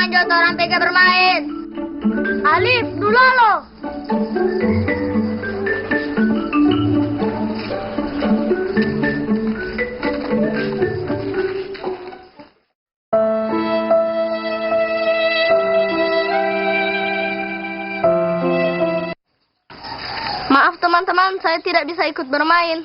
lanjut orang tiga bermain. Alif, dulu lo. Maaf teman-teman, saya tidak bisa ikut bermain.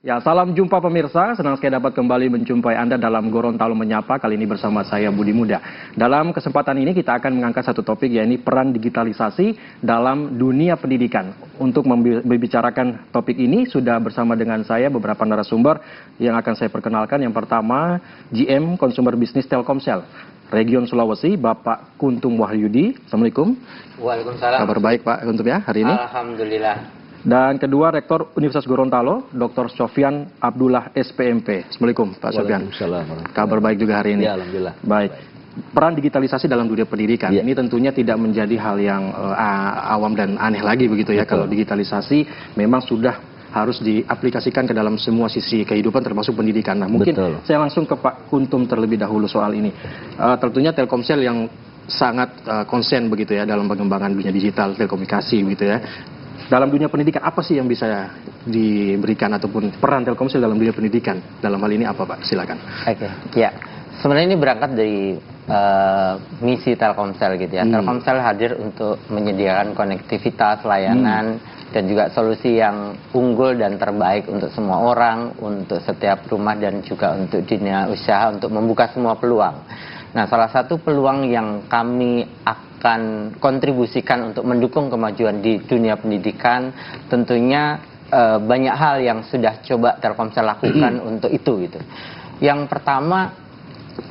Ya, salam jumpa pemirsa. Senang sekali dapat kembali menjumpai Anda dalam Gorontalo Menyapa. Kali ini bersama saya Budi Muda. Dalam kesempatan ini kita akan mengangkat satu topik, yaitu peran digitalisasi dalam dunia pendidikan. Untuk membicarakan topik ini sudah bersama dengan saya beberapa narasumber yang akan saya perkenalkan. Yang pertama, GM Consumer Business Telkomsel Region Sulawesi, Bapak Kuntum Wahyudi. Assalamualaikum. Waalaikumsalam. Kabar baik Pak Kuntum ya hari ini? Alhamdulillah. Dan kedua, Rektor Universitas Gorontalo, Dr. Sofyan Abdullah SPMP. Assalamualaikum Pak Sofyan. Waalaikumsalam. Kabar baik juga hari ini? Ya, alhamdulillah. Baik. Peran digitalisasi dalam dunia pendidikan, ya, ini tentunya tidak menjadi hal yang awam dan aneh lagi begitu ya. Betul. Kalau digitalisasi memang sudah harus diaplikasikan ke dalam semua sisi kehidupan termasuk pendidikan. Nah, mungkin Betul. saya langsung ke Pak Kuntum terlebih dahulu soal ini. Tentunya Telkomsel yang sangat konsen begitu ya dalam pengembangan dunia digital, telekomunikasi begitu ya. Dalam dunia pendidikan, apa sih yang bisa diberikan ataupun peran Telkomsel dalam dunia pendidikan? Dalam hal ini apa Pak? Silakan. Oke, ya. Sebenarnya ini berangkat dari misi Telkomsel gitu ya. Telkomsel hadir untuk menyediakan konektivitas, layanan, dan juga solusi yang unggul dan terbaik untuk semua orang, untuk setiap rumah dan juga untuk dunia usaha, untuk membuka semua peluang. Nah, salah satu peluang yang kami akan kontribusikan untuk mendukung kemajuan di dunia pendidikan, tentunya banyak hal yang sudah coba Telkomsel lakukan untuk itu gitu. Yang pertama,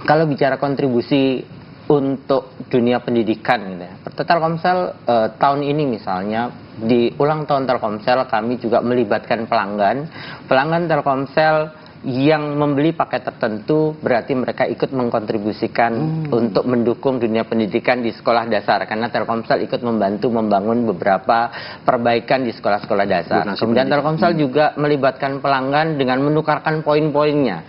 kalau bicara kontribusi untuk dunia pendidikan gitu ya. Telkomsel tahun ini misalnya di ulang tahun Telkomsel kami juga melibatkan pelanggan Telkomsel yang membeli paket tertentu, berarti mereka ikut mengkontribusikan untuk mendukung dunia pendidikan di sekolah dasar, karena Telkomsel ikut membantu membangun beberapa perbaikan di sekolah-sekolah dasar. Kemudian Telkomsel juga melibatkan pelanggan dengan menukarkan poin-poinnya.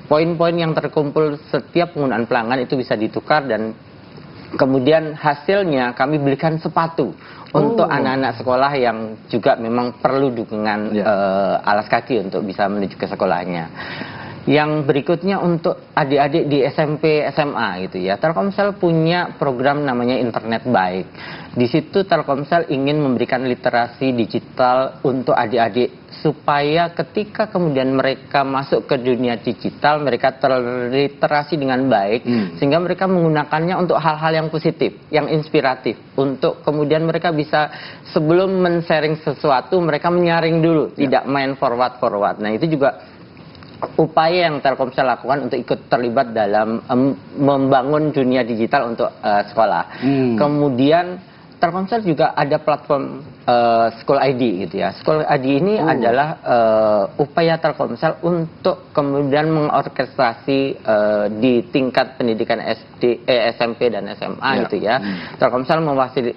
Poin-poin yang terkumpul setiap penggunaan pelanggan itu bisa ditukar, dan kemudian hasilnya kami belikan sepatu untuk anak-anak sekolah yang juga memang perlu dukungan alas kaki untuk bisa menuju ke sekolahnya. Yang berikutnya untuk adik-adik di SMP, SMA gitu ya. Telkomsel punya program namanya Internet Baik. Di situ Telkomsel ingin memberikan literasi digital untuk adik-adik supaya ketika kemudian mereka masuk ke dunia digital, mereka terliterasi dengan baik, sehingga mereka menggunakannya untuk hal-hal yang positif, yang inspiratif, untuk kemudian mereka bisa sebelum men-sharing sesuatu, mereka menyaring dulu, tidak main forward-forward. Nah, itu juga upaya yang Telkomsel lakukan untuk ikut terlibat dalam membangun dunia digital untuk sekolah. Kemudian Telkomsel juga ada platform School ID gitu ya. School ID ini adalah upaya Telkomsel untuk kemudian mengorkestrasi di tingkat pendidikan SD, SMP dan SMA gitu ya. Telkomsel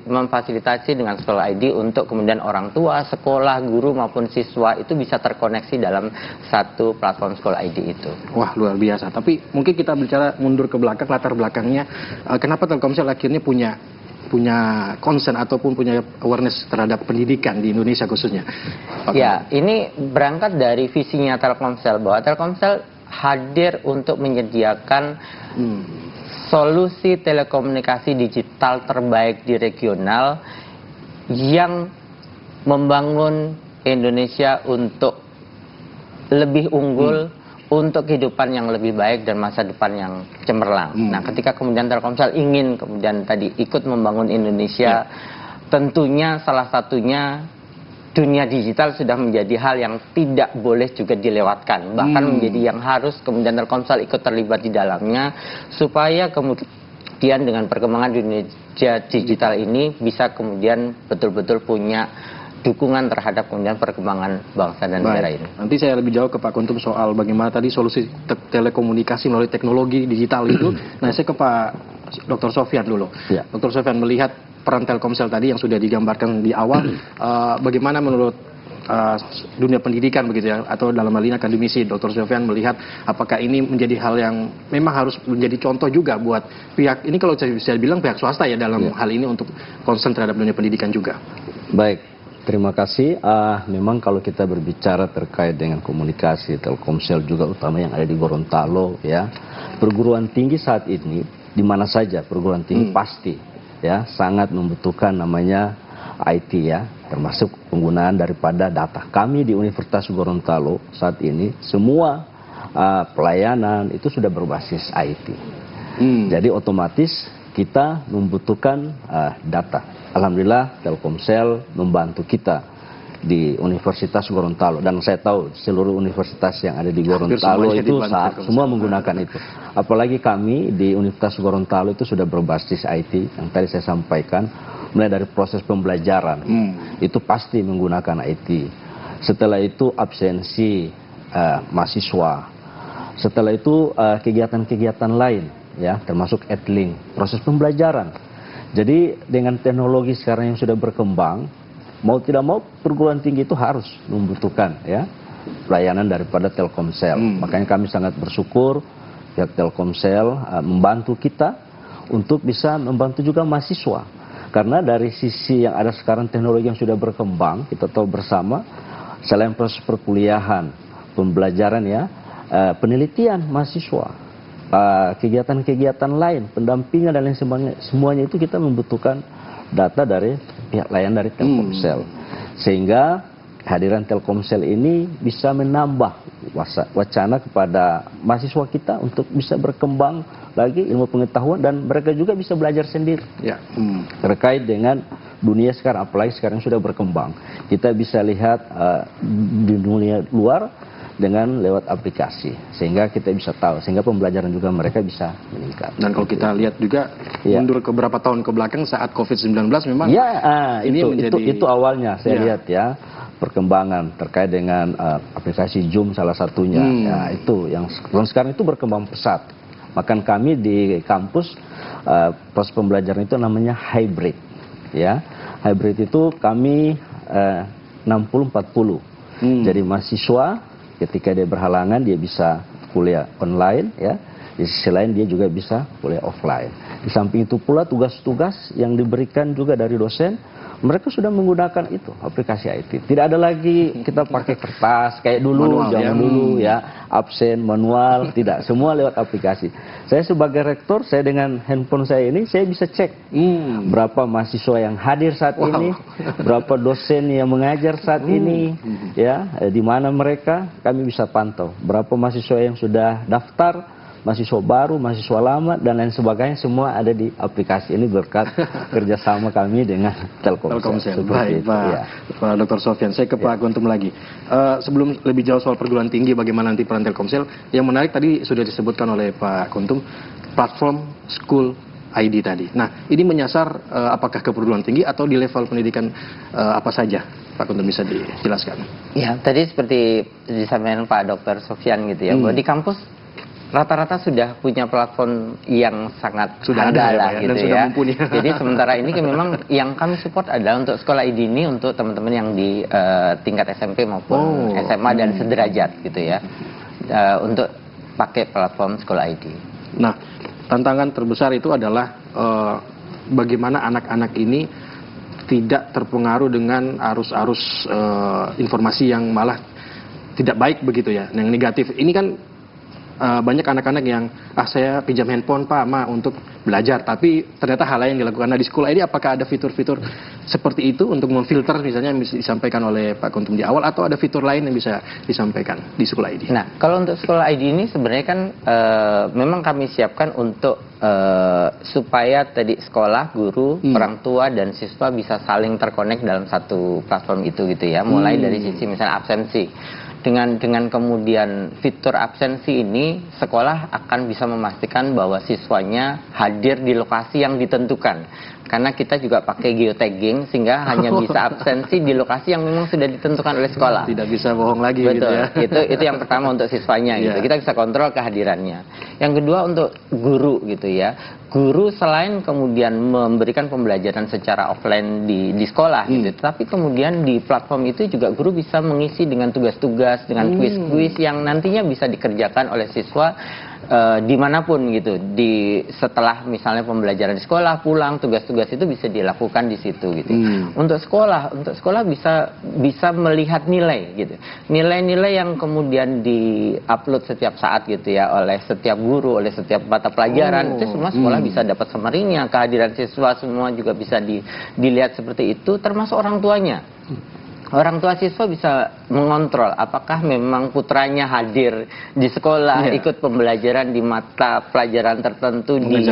memfasilitasi dengan School ID untuk kemudian orang tua, sekolah, guru maupun siswa itu bisa terkoneksi dalam satu platform School ID itu. Wah, luar biasa. Tapi mungkin kita bicara mundur ke belakang, latar belakangnya, kenapa Telkomsel akhirnya punya concern ataupun punya awareness terhadap pendidikan di Indonesia khususnya? Ya, ini berangkat dari visinya Telkomsel, bahwa Telkomsel hadir untuk menyediakan solusi telekomunikasi digital terbaik di regional yang membangun Indonesia untuk lebih unggul, untuk kehidupan yang lebih baik dan masa depan yang cemerlang. Nah, ketika kemudian Telkomsel ingin kemudian tadi ikut membangun Indonesia, tentunya salah satunya dunia digital sudah menjadi hal yang tidak boleh juga dilewatkan, bahkan menjadi yang harus kemudian Telkomsel ikut terlibat di dalamnya, supaya kemudian dengan perkembangan dunia digital ini bisa kemudian betul-betul punya dukungan terhadap kemudian perkembangan bangsa dan negara ini. Nanti saya lebih jauh ke Pak Kuntum soal bagaimana tadi solusi telekomunikasi melalui teknologi digital itu. Nah, saya ke Pak Dr. Sofyan dulu. Ya. Dr. Sofyan, melihat peran Telkomsel tadi yang sudah digambarkan di awal, bagaimana menurut dunia pendidikan begitu ya, atau dalam hal ini akademisi Dr. Sofyan melihat apakah ini menjadi hal yang memang harus menjadi contoh juga buat pihak ini, kalau saya bisa bilang pihak swasta ya dalam hal ini untuk concern terhadap dunia pendidikan juga. Baik. Terima kasih. Memang kalau kita berbicara terkait dengan komunikasi Telkomsel juga utama yang ada di Gorontalo ya, perguruan tinggi saat ini di mana saja perguruan tinggi pasti ya sangat membutuhkan namanya IT ya, termasuk penggunaan daripada data. Kami di Universitas Gorontalo saat ini semua pelayanan itu sudah berbasis IT. Jadi otomatis kita membutuhkan data. Alhamdulillah Telkomsel membantu kita di Universitas Gorontalo, dan saya tahu seluruh universitas yang ada di Gorontalo itu semua menggunakan itu. Apalagi kami di Universitas Gorontalo itu sudah berbasis IT yang tadi saya sampaikan, mulai dari proses pembelajaran itu pasti menggunakan IT. Setelah itu absensi mahasiswa, setelah itu kegiatan-kegiatan lain ya, termasuk Edlink, proses pembelajaran. Jadi dengan teknologi sekarang yang sudah berkembang, mau tidak mau perguruan tinggi itu harus membutuhkan ya pelayanan daripada Telkomsel. Makanya kami sangat bersyukur pihak Telkomsel membantu kita untuk bisa membantu juga mahasiswa. Karena dari sisi yang ada sekarang teknologi yang sudah berkembang, kita tahu bersama, selain proses perkuliahan, pembelajaran ya, penelitian mahasiswa, kegiatan-kegiatan lain, pendampingan dan lain sebagainya, semuanya itu kita membutuhkan data dari pihak layan dari Telkomsel. Sehingga kehadiran Telkomsel ini bisa menambah wacana kepada mahasiswa kita untuk bisa berkembang lagi ilmu pengetahuan, dan mereka juga bisa belajar sendiri terkait dengan dunia sekarang, apalagi sekarang sudah berkembang. Kita bisa lihat di dunia luar dengan lewat aplikasi, sehingga kita bisa tahu, sehingga pembelajaran juga mereka bisa meningkat. Dan kalau kita lihat juga mundur ke beberapa tahun ke belakang saat COVID-19 memang itu awalnya saya lihat ya, perkembangan terkait dengan aplikasi Zoom salah satunya ya, itu yang sekarang itu berkembang pesat. Bahkan kami di kampus proses pembelajaran itu namanya hybrid ya. Hybrid itu kami 60-40. Jadi mahasiswa ketika dia berhalangan dia bisa kuliah online ya, di sisi lain dia juga bisa kuliah offline. Di samping itu pula tugas-tugas yang diberikan juga dari dosen, mereka sudah menggunakan itu aplikasi IT. Tidak ada lagi kita pakai kertas kayak dulu, zaman dulu ya, absen manual, tidak, semua lewat aplikasi. Saya sebagai rektor, saya dengan handphone saya ini saya bisa cek berapa mahasiswa yang hadir saat ini, berapa dosen yang mengajar saat ini ya, di mana mereka, kami bisa pantau berapa mahasiswa yang sudah daftar, mahasiswa baru, mahasiswa lama, dan lain sebagainya, semua ada di aplikasi ini berkat kerjasama kami dengan Telkomsel. Baik, Pak Dr. Sofyan. Saya ke Pak Kuntum lagi. Sebelum lebih jauh soal perguruan tinggi, bagaimana nanti peran Telkomsel, yang menarik tadi sudah disebutkan oleh Pak Kuntum, platform School ID tadi. Nah, ini menyasar apakah ke perguruan tinggi atau di level pendidikan apa saja? Pak Kuntum bisa dijelaskan. Ya, tadi seperti disampaikan Pak Dr. Sofyan gitu ya, bahwa di kampus rata-rata sudah punya platform yang sangat handal lah gitu ya. Jadi sementara ini memang yang kami support adalah untuk sekolah ID ini untuk teman-teman yang di tingkat SMP maupun SMA dan sederajat gitu ya, untuk pakai platform sekolah ID. Nah, tantangan terbesar itu adalah bagaimana anak-anak ini tidak terpengaruh dengan arus-arus informasi yang malah tidak baik begitu ya, yang negatif. Ini kan banyak anak-anak yang saya pinjam handphone Pak Ma untuk belajar, tapi ternyata hal lain yang dilakukan. Nah, di Sekolah ID apakah ada fitur-fitur seperti itu untuk memfilter misalnya yang bisa disampaikan oleh Pak Kuntum di awal, atau ada fitur lain yang bisa disampaikan di Sekolah ID? Nah, kalau untuk Sekolah ID ini sebenarnya kan memang kami siapkan untuk supaya tadi sekolah, guru, orang tua dan siswa bisa saling terkonek dalam satu platform itu gitu ya. Mulai dari sisi misalnya absensi. Dengan kemudian fitur absensi ini, sekolah akan bisa memastikan bahwa siswanya hadir di lokasi yang ditentukan. Karena kita juga pakai geotagging sehingga hanya bisa absensi di lokasi yang memang sudah ditentukan oleh sekolah. Tidak bisa bohong lagi. Betul, gitu ya. itu yang pertama untuk siswanya gitu. Kita bisa kontrol kehadirannya. Yang kedua untuk guru gitu ya. Guru selain kemudian memberikan pembelajaran secara offline di sekolah gitu, tapi kemudian di platform itu juga guru bisa mengisi dengan tugas-tugas, dengan kuis-kuis yang nantinya bisa dikerjakan oleh siswa dimanapun gitu. Setelah misalnya pembelajaran di sekolah, pulang tugas-tugas itu bisa dilakukan di situ gitu. Untuk sekolah bisa melihat nilai gitu. Nilai-nilai yang kemudian di-upload setiap saat gitu ya oleh setiap guru, oleh setiap mata pelajaran, itu semua sekolah bisa dapat summary-nya. Kehadiran siswa semua juga bisa dilihat seperti itu, termasuk orang tuanya. Orang tua siswa bisa mengontrol apakah memang putranya hadir di sekolah, ikut pembelajaran di mata pelajaran tertentu, di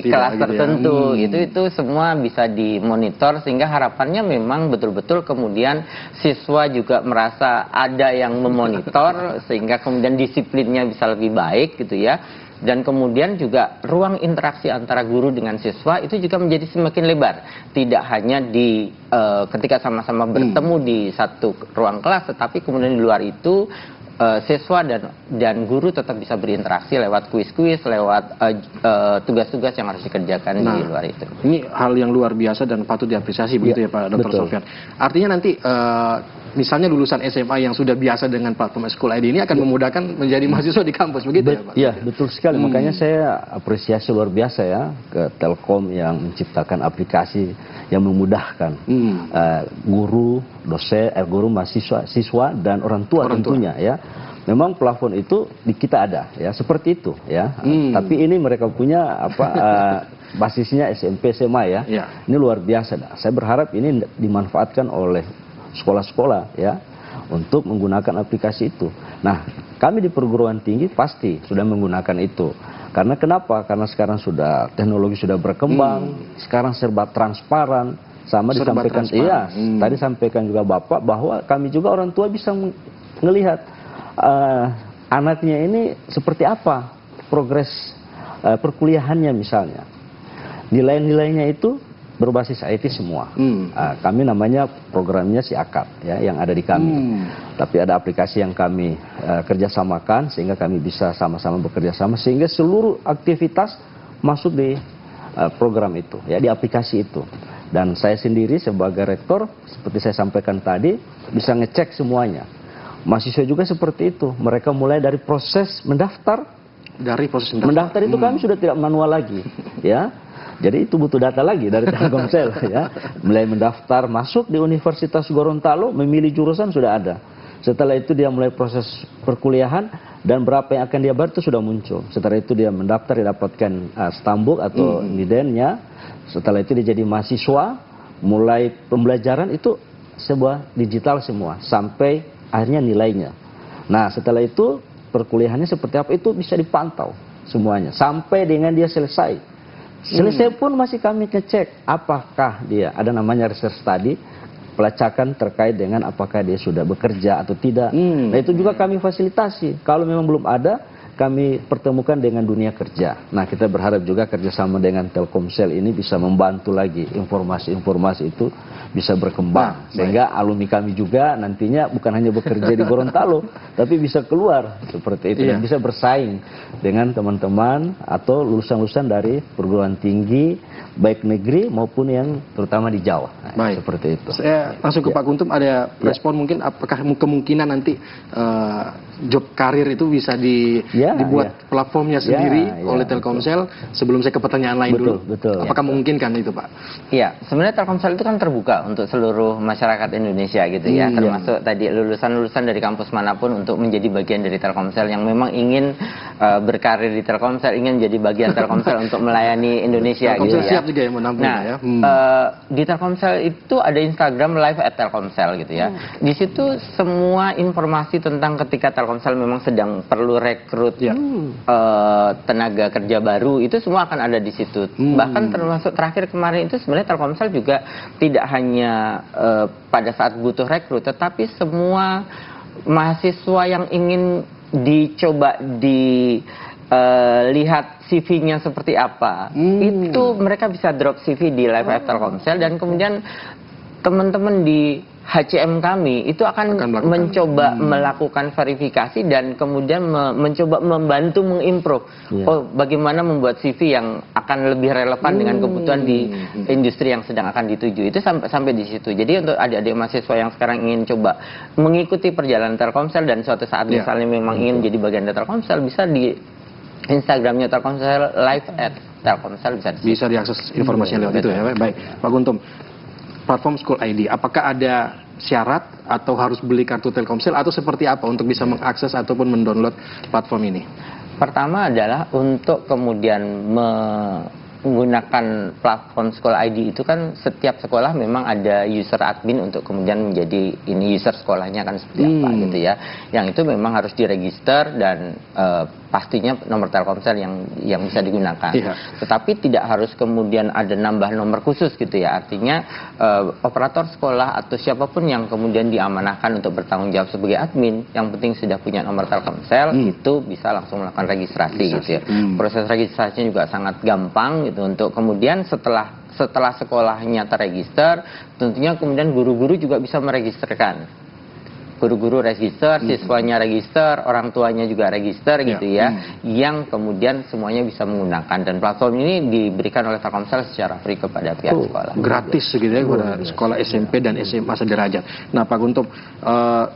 kelas gitu tertentu. Itu semua bisa dimonitor, sehingga harapannya memang betul-betul kemudian siswa juga merasa ada yang memonitor, sehingga kemudian disiplinnya bisa lebih baik gitu ya. Dan kemudian juga ruang interaksi antara guru dengan siswa itu juga menjadi semakin lebar. Tidak hanya ketika sama-sama bertemu di satu ruang kelas, tetapi kemudian di luar itu siswa dan guru tetap bisa berinteraksi lewat kuis-kuis, lewat tugas-tugas yang harus dikerjakan di luar itu. Ini hal yang luar biasa dan patut diapresiasi begitu ya Pak Dr. Sofyan. Artinya nanti misalnya lulusan SMA yang sudah biasa dengan platform Sekolah ID ini akan memudahkan menjadi mahasiswa di kampus begitu ya Pak? Iya, betul sekali. Makanya saya apresiasi luar biasa ya ke Telkom yang menciptakan aplikasi yang memudahkan guru, dosen, guru, mahasiswa, siswa dan orang tua tentunya ya. Memang plafon itu di kita ada ya, seperti itu ya. Tapi ini mereka punya basisnya SMP SMA ya. Ini luar biasa. Saya berharap ini dimanfaatkan oleh sekolah-sekolah ya untuk menggunakan aplikasi itu. Nah, kami di perguruan tinggi pasti sudah menggunakan itu. Karena kenapa? Karena sekarang sudah teknologi sudah berkembang, sekarang serba transparan. Sama disampaikan, tadi sampaikan juga Bapak bahwa kami juga orang tua bisa melihat anaknya ini seperti apa progres perkuliahannya misalnya. Nilai-nilainya itu berbasis IT semua. Kami namanya programnya si Akad ya, yang ada di kami. Tapi ada aplikasi yang kami kerjasamakan sehingga kami bisa sama-sama bekerja sama sehingga seluruh aktivitas masuk di program itu ya, di aplikasi itu. Dan saya sendiri sebagai rektor seperti saya sampaikan tadi bisa ngecek semuanya. Mahasiswa juga seperti itu. Mereka mulai dari proses mendaftar. Mendaftar itu kami sudah tidak manual lagi ya. Jadi itu butuh data lagi dari Telkomsel ya. Mulai mendaftar, masuk di Universitas Gorontalo, memilih jurusan sudah ada. Setelah itu dia mulai proses perkuliahan dan berapa yang akan dia bayar itu sudah muncul. Setelah itu dia mendaftar, dia dapatkan stambuk atau nidennya. Setelah itu dia jadi mahasiswa, mulai pembelajaran itu sebuah digital semua sampai akhirnya nilainya. Nah setelah itu perkuliahannya seperti apa itu bisa dipantau semuanya sampai dengan dia selesai. Selesai pun masih kami ngecek apakah dia ada namanya research study, pelacakan terkait dengan apakah dia sudah bekerja atau tidak. Nah itu juga kami fasilitasi. Kalau memang belum ada, kami pertemukan dengan dunia kerja. Nah kita berharap juga kerjasama dengan Telkomsel ini bisa membantu lagi informasi-informasi itu bisa berkembang. Sehingga alumni kami juga nantinya bukan hanya bekerja di Gorontalo, tapi bisa keluar seperti itu. Dan bisa bersaing dengan teman-teman atau lulusan-lulusan dari perguruan tinggi, baik negeri maupun yang terutama di Jawa. Nah, seperti itu. Saya langsung ke Pak Kuntum, ada respon mungkin apakah kemungkinan nanti job karir itu bisa dibuat platformnya sendiri oleh Telkomsel. Sebelum saya ke pertanyaan lain dulu, apakah memungkinkan itu, Pak? Iya, sebenarnya Telkomsel itu kan terbuka untuk seluruh masyarakat Indonesia gitu ya, termasuk tadi lulusan-lulusan dari kampus manapun untuk menjadi bagian dari Telkomsel yang memang ingin berkarir di Telkomsel, ingin jadi bagian Telkomsel untuk melayani Indonesia gitu ya. Siap juga yang menampung ya. Di Telkomsel itu ada Instagram live at Telkomsel gitu ya. Di situ semua informasi tentang ketika Telkomsel memang sedang perlu rekrut tenaga kerja baru itu semua akan ada di situ. Bahkan termasuk terakhir kemarin itu sebenarnya Telkomsel juga tidak hanya pada saat butuh rekrut, tetapi semua mahasiswa yang ingin dicoba lihat CV-nya seperti apa, itu mereka bisa drop CV di live at Telkomsel dan kemudian teman-teman di HCM kami itu akan mencoba melakukan verifikasi dan kemudian mencoba membantu mengimprove bagaimana membuat CV yang akan lebih relevan dengan kebutuhan di industri yang sedang akan dituju. Itu sampai di situ. Jadi untuk adik-adik mahasiswa yang sekarang ingin coba mengikuti perjalanan Telkomsel dan suatu saat misalnya memang ingin jadi bagian dari Telkomsel, bisa di Instagramnya Telkomsel live at Telkomsel bisa diakses informasinya lewat itu ya. Baik, Pak Guntum. Platform School ID, apakah ada syarat atau harus beli kartu Telkomsel atau seperti apa untuk bisa mengakses ataupun mendownload platform ini? Pertama adalah untuk kemudian menggunakan platform School ID itu kan setiap sekolah memang ada user admin untuk kemudian menjadi ini user sekolahnya kan seperti apa gitu ya. Yang itu memang harus diregister dan pastinya nomor Telkomsel yang bisa digunakan. Tetapi tidak harus kemudian ada nambah nomor khusus gitu ya. Artinya operator sekolah atau siapapun yang kemudian diamanahkan untuk bertanggung jawab sebagai admin, yang penting sudah punya nomor Telkomsel, itu bisa langsung melakukan registrasi gitu ya. Proses registrasinya juga sangat gampang gitu, untuk kemudian setelah sekolahnya terregister, tentunya kemudian guru-guru juga bisa meregisterkan. Guru-guru register, siswanya register, orang tuanya juga register gitu ya, yang kemudian semuanya bisa menggunakan, dan platform ini diberikan oleh Telkomsel secara free kepada pihak sekolah. Gratis gitu ya kepada sekolah SMP dan SMA sederajat. Nah, Pak Guntum,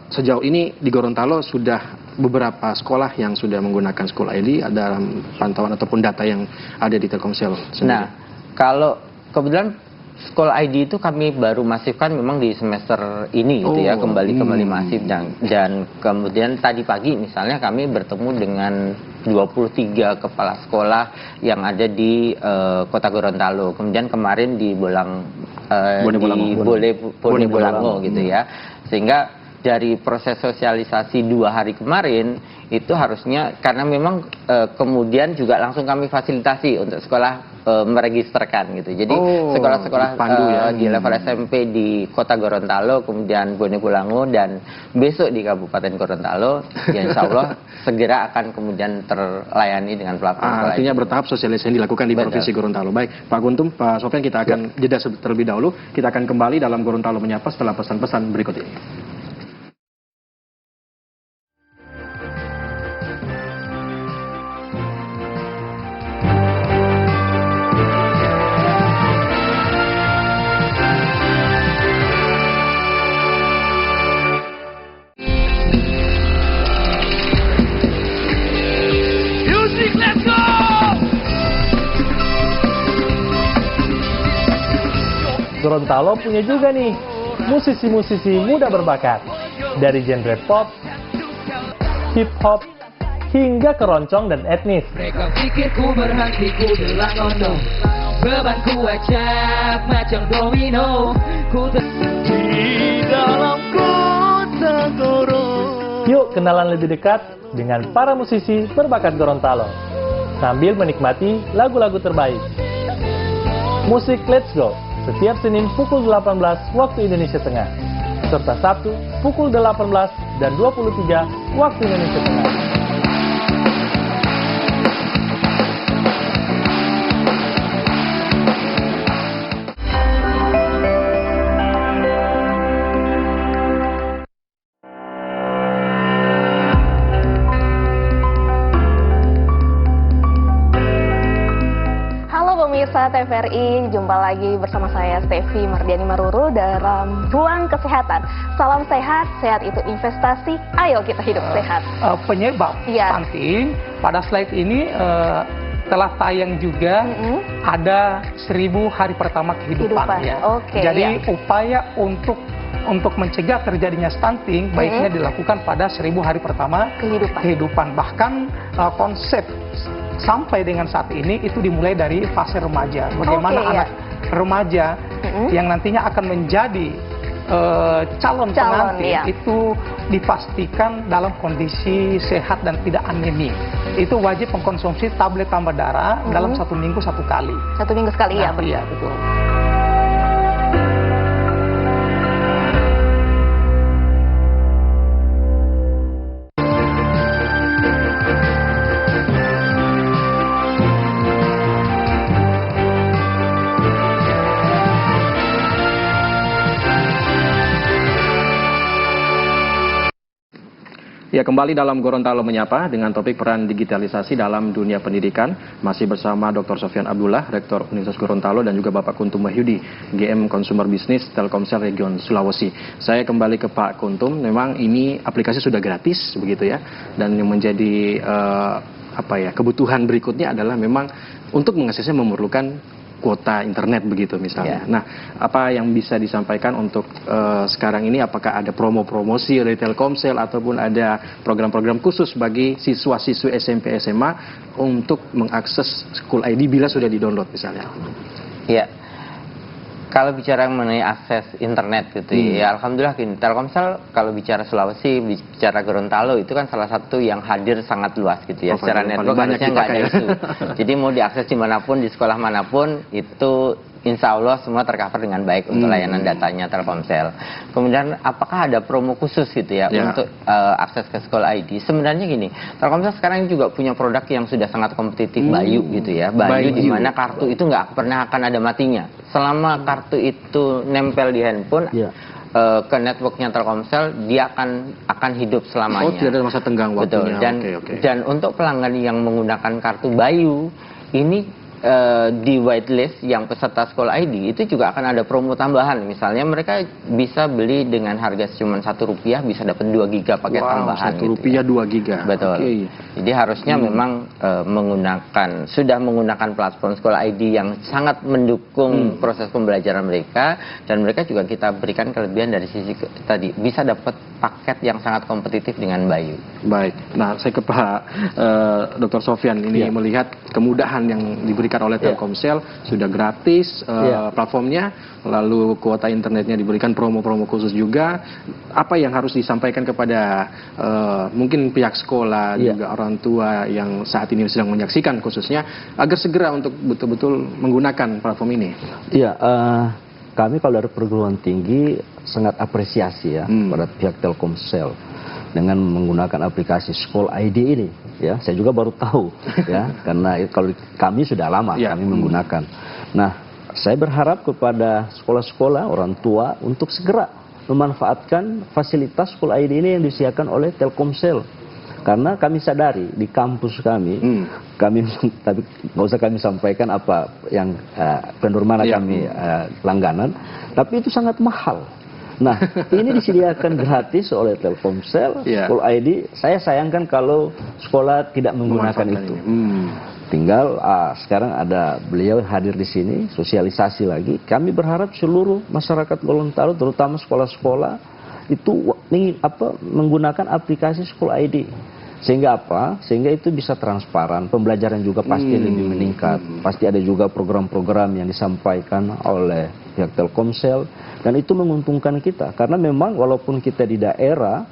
sejauh ini di Gorontalo sudah beberapa sekolah yang sudah menggunakan School ID dalam pantauan ataupun data yang ada di Telkomsel sendiri. Nah, kalau kebetulan School ID itu kami baru masifkan memang di semester ini gitu ya, kembali masif, dan kemudian tadi pagi misalnya kami bertemu dengan 23 kepala sekolah yang ada di Kota Gorontalo. Kemudian kemarin di Bone Bolango gitu ya. Sehingga dari proses sosialisasi 2 hari kemarin itu harusnya, karena memang kemudian juga langsung kami fasilitasi untuk sekolah meregisterkan gitu. Jadi sekolah-sekolah di level SMP di Kota Gorontalo, kemudian Bone Bolango, dan besok di Kabupaten Gorontalo, ya insya Allah segera akan kemudian terlayani dengan platform. Artinya bertahap sosialisasi yang dilakukan di Provinsi Gorontalo. Baik, Pak Guntum, Pak Sofyan, kita akan jeda terlebih dahulu. Kita akan kembali dalam Gorontalo Menyapa setelah pesan-pesan berikut ini. Gorontalo punya juga nih musisi-musisi muda berbakat dari genre pop, hip hop, hingga keroncong dan etnis. Mereka pikir ku berhenti, ku bilang oh no. Bebanku acak macam domino. Ku di dalam kota Gorontalo. Yuk kenalan lebih dekat dengan para musisi berbakat Gorontalo sambil menikmati lagu-lagu terbaik. Musik Let's Go setiap Senin pukul 18 waktu Indonesia Tengah, serta Sabtu pukul 18 dan 23 waktu Indonesia Tengah. TVRI, jumpa lagi bersama saya Stevi Mardiani Maruru dalam Ruang Kesehatan. Salam sehat, sehat itu investasi, ayo kita hidup sehat. Penyebab Iya. stunting, pada slide ini telah tayang juga ada 1000 hari pertama kehidupan. Kehidupan, Ya. oke, Jadi ya. upaya untuk mencegah terjadinya stunting baiknya dilakukan pada 1000 hari pertama kehidupan. Bahkan konsep sampai dengan saat ini itu dimulai dari fase remaja. Bagaimana Oke, anak remaja yang nantinya akan menjadi calon pengantin iya. itu dipastikan dalam kondisi sehat dan tidak anemi. Itu wajib mengkonsumsi tablet tambah darah dalam 1 minggu 1 kali. 1 minggu sekali ya. Iya, betul. Ya, kembali dalam Gorontalo Menyapa dengan topik peran digitalisasi dalam dunia pendidikan. Masih bersama Dr. Sofyan Abdullah, Rektor Universitas Gorontalo, dan juga Bapak Kuntum Wahyudi, GM Consumer Business Telkomsel Region Sulawesi. Saya kembali ke Pak Kuntum. Memang ini aplikasi sudah gratis, begitu ya. Dan yang menjadi kebutuhan berikutnya adalah memang untuk mengaksesnya memerlukan kuota internet begitu misalnya. Nah, apa yang bisa disampaikan untuk sekarang ini? Apakah ada promosi dari Telkomsel ataupun ada program-program khusus bagi siswa-siswi SMP SMA untuk mengakses School ID bila sudah di-download misalnya? Ya, kalau bicara mengenai akses internet gitu ya, alhamdulillah gini, Telkomsel kalau bicara Sulawesi, bicara Gorontalo itu kan salah satu yang hadir sangat luas gitu ya. Secara network harusnya nggak ada isu. Jadi mau diakses dimanapun, di sekolah manapun, itu insya Allah semua tercover dengan baik untuk layanan datanya Telkomsel. Kemudian apakah ada promo khusus gitu ya untuk akses ke School ID? Sebenarnya gini, Telkomsel sekarang juga punya produk yang sudah sangat kompetitif, Bayu gitu ya. Bayu di mana kartu itu nggak pernah akan ada matinya. Selama kartu itu nempel di handphone, ke networknya Telkomsel, dia akan hidup selamanya. Oh, tidak ada masa tenggang waktunya. Betul. Dan untuk pelanggan yang menggunakan kartu Bayu, ini di whitelist yang peserta School ID itu juga akan ada promo tambahan. Misalnya mereka bisa beli dengan harga cuma Rp1 bisa dapat 2 giga paket tambahan. Rp1 2 giga. Betul. Jadi harusnya memang sudah menggunakan platform School ID yang sangat mendukung proses pembelajaran mereka, dan mereka juga kita berikan kelebihan dari sisi tadi bisa dapat paket yang sangat kompetitif dengan Bayu. Baik. Nah, saya ke Pak Dr. Sofyan ini melihat kemudahan yang diberikan oleh Telkomsel, sudah gratis platformnya, lalu kuota internetnya diberikan, promo-promo khusus juga. Apa yang harus disampaikan kepada mungkin pihak sekolah, juga orang tua yang saat ini sedang menyaksikan khususnya, agar segera untuk betul-betul menggunakan platform ini? Iya, kami kalau dari perguruan tinggi sangat apresiasi ya pada pihak Telkomsel dengan menggunakan aplikasi School ID ini. Ya, saya juga baru tahu ya, karena kalau kami sudah lama kami menggunakan. Nah, saya berharap kepada sekolah-sekolah, orang tua untuk segera memanfaatkan fasilitas School ID ini yang disediakan oleh Telkomsel. Karena kami sadari di kampus kami, tapi nggak usah kami sampaikan apa yang vendor mana kami langganan, tapi itu sangat mahal. Nah, ini disediakan gratis oleh Telkomsel, School ID. Saya sayangkan kalau sekolah tidak menggunakan itu. Tinggal sekarang ada beliau hadir di sini, sosialisasi lagi. Kami berharap seluruh masyarakat Gorontalo, terutama sekolah-sekolah, itu menggunakan aplikasi School ID. Sehingga apa? Sehingga itu bisa transparan, pembelajaran juga pasti lebih meningkat. Pasti ada juga program-program yang disampaikan oleh pihak Telkomsel, dan itu menguntungkan kita. Karena memang walaupun kita di daerah,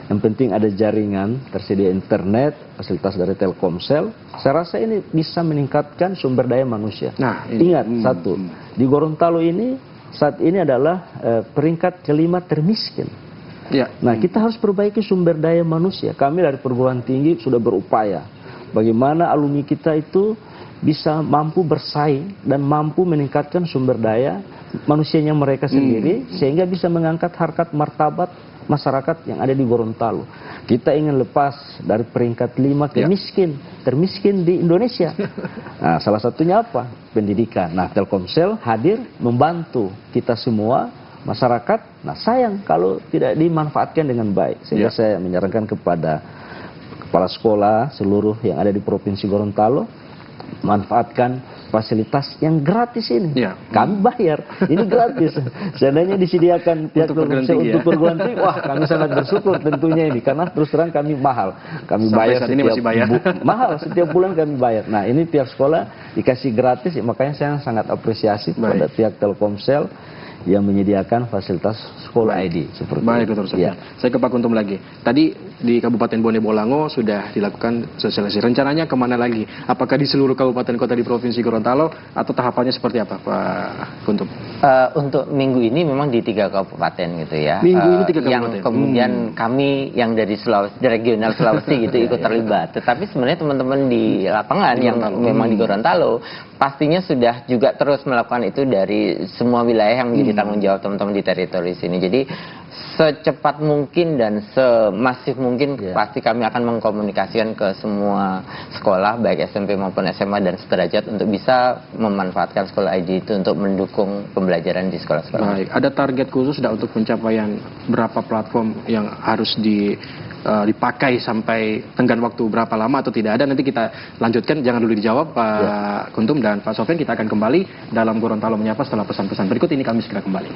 yang penting ada jaringan, tersedia internet, fasilitas dari Telkomsel, saya rasa ini bisa meningkatkan sumber daya manusia. Nah, ingat satu, di Gorontalo ini saat ini adalah peringkat kelima termiskin. Nah, kita harus perbaiki sumber daya manusia. Kami dari perguruan tinggi sudah berupaya bagaimana alumni kita itu bisa mampu bersaing dan mampu meningkatkan sumber daya manusianya mereka sendiri sehingga bisa mengangkat harkat martabat masyarakat yang ada di Gorontalo. Kita ingin lepas dari peringkat 5 ke termiskin di Indonesia. Nah, salah satunya apa? Pendidikan. Nah, Telkomsel hadir membantu kita semua masyarakat. Nah, sayang kalau tidak dimanfaatkan dengan baik. Sehingga saya menyarankan kepada kepala sekolah seluruh yang ada di Provinsi Gorontalo, manfaatkan fasilitas yang gratis ini. Kami bayar, ini gratis. Seandainya disediakan pihak Telkomsel untuk perguruan tinggi, wah kami sangat bersyukur tentunya ini, karena terus terang kami mahal. Kami bayar mahal setiap bulan kami bayar. Nah, ini pihak sekolah dikasih gratis, makanya saya sangat apresiasi pada pihak Telkomsel yang menyediakan fasilitas sekolah ID seperti Baik, Dr. Sofyan. Saya ke Pak Kuntum lagi. Tadi di Kabupaten Bone Bolango sudah dilakukan sosialisasi. Rencananya kemana lagi? Apakah di seluruh kabupaten kota di Provinsi Gorontalo atau tahapannya seperti apa, Pak Kuntum? Untuk minggu ini memang di 3 kabupaten gitu ya. Minggu ini 3 kabupaten. Yang kemudian kami yang dari Sulawesi, dari regional Sulawesi gitu ikut terlibat. Tetapi sebenarnya teman-teman di lapangan yang memang di Gorontalo pastinya sudah juga terus melakukan itu dari semua wilayah yang menjadi tanggung jawab teman-teman di teritori sini. Jadi secepat mungkin dan semasif mungkin pasti kami akan mengkomunikasikan ke semua sekolah baik SMP maupun SMA dan sederajat untuk bisa memanfaatkan sekolah ID itu untuk mendukung pembelajaran di sekolah-sekolah. Baik, ada target khusus sudah untuk pencapaian berapa platform yang harus dipakai sampai tenggang waktu berapa lama atau tidak ada? Nanti kita lanjutkan, jangan dulu dijawab Pak Kuntum dan Pak Sofyan. Kita akan kembali dalam Gorontalo Menyapa setelah pesan-pesan berikut ini. Kami segera kembali.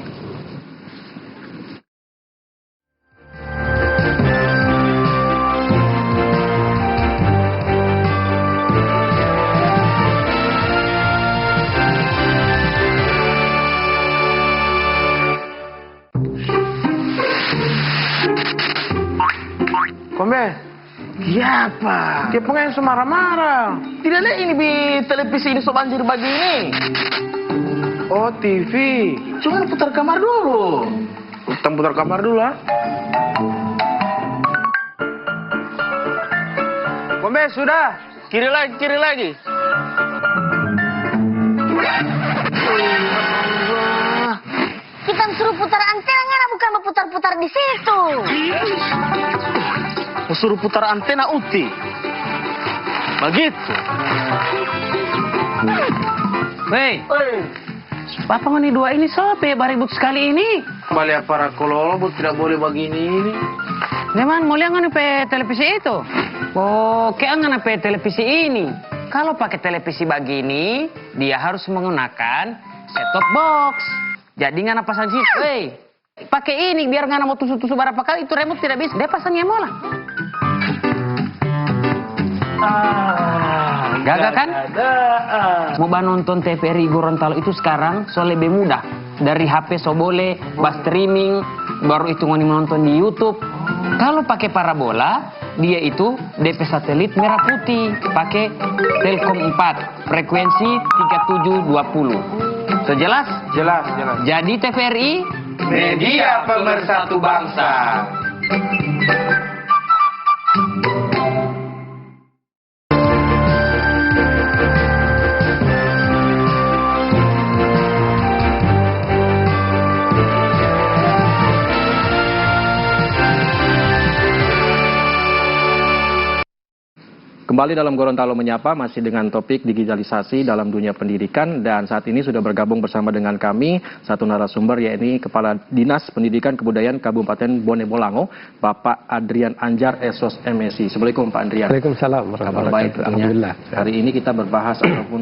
Kombe, siapa? Dia pengen semarah-marah. Tidak lihat ini di televisi ini so banjir begini. Oh, TV. Cuma putar kamar dulu. Putar kamar dulu, ah. Kombe, sudah. Kiri lagi. Kita suruh putar antena, bukan mau putar-putar di situ. Suruh putar antena Uti. Begitu. Hei. Papa ngani dua ini sope baribut sekali ini. Balik para kololo tidak boleh begini ini. Memang mau lihat ngani pe televisi itu? Oh, kayak ngana pe televisi ini. Kalau pakai televisi begini, dia harus menggunakan set-top box. Jadi ngana pasang sih, pakai ini biar ngana mau tusuk-tusuk berapa kali itu remote tidak bisa. Dia pasangnya mola. Gagal kan? Mau nonton TVRI Gorontalo itu sekarang so lebih mudah. Dari HP so boleh, streaming, baru itu ngoni menonton di YouTube. Kalau pakai parabola, dia itu DP satelit merah putih, pakai Telkom 4, frekuensi 3720. So jelas? Jelas. Jadi TVRI media pemersatu bangsa. Kembali dalam Gorontalo Menyapa, masih dengan topik digitalisasi dalam dunia pendidikan, dan saat ini sudah bergabung bersama dengan kami satu narasumber, yaitu Kepala Dinas Pendidikan Kebudayaan Kabupaten Bone Bolango, Bapak Adrian Anjar, SOS MSI. Assalamualaikum Pak Adrian. Waalaikumsalam. Kabar baik tentunya. Alhamdulillah. Hari ini kita berbahas ataupun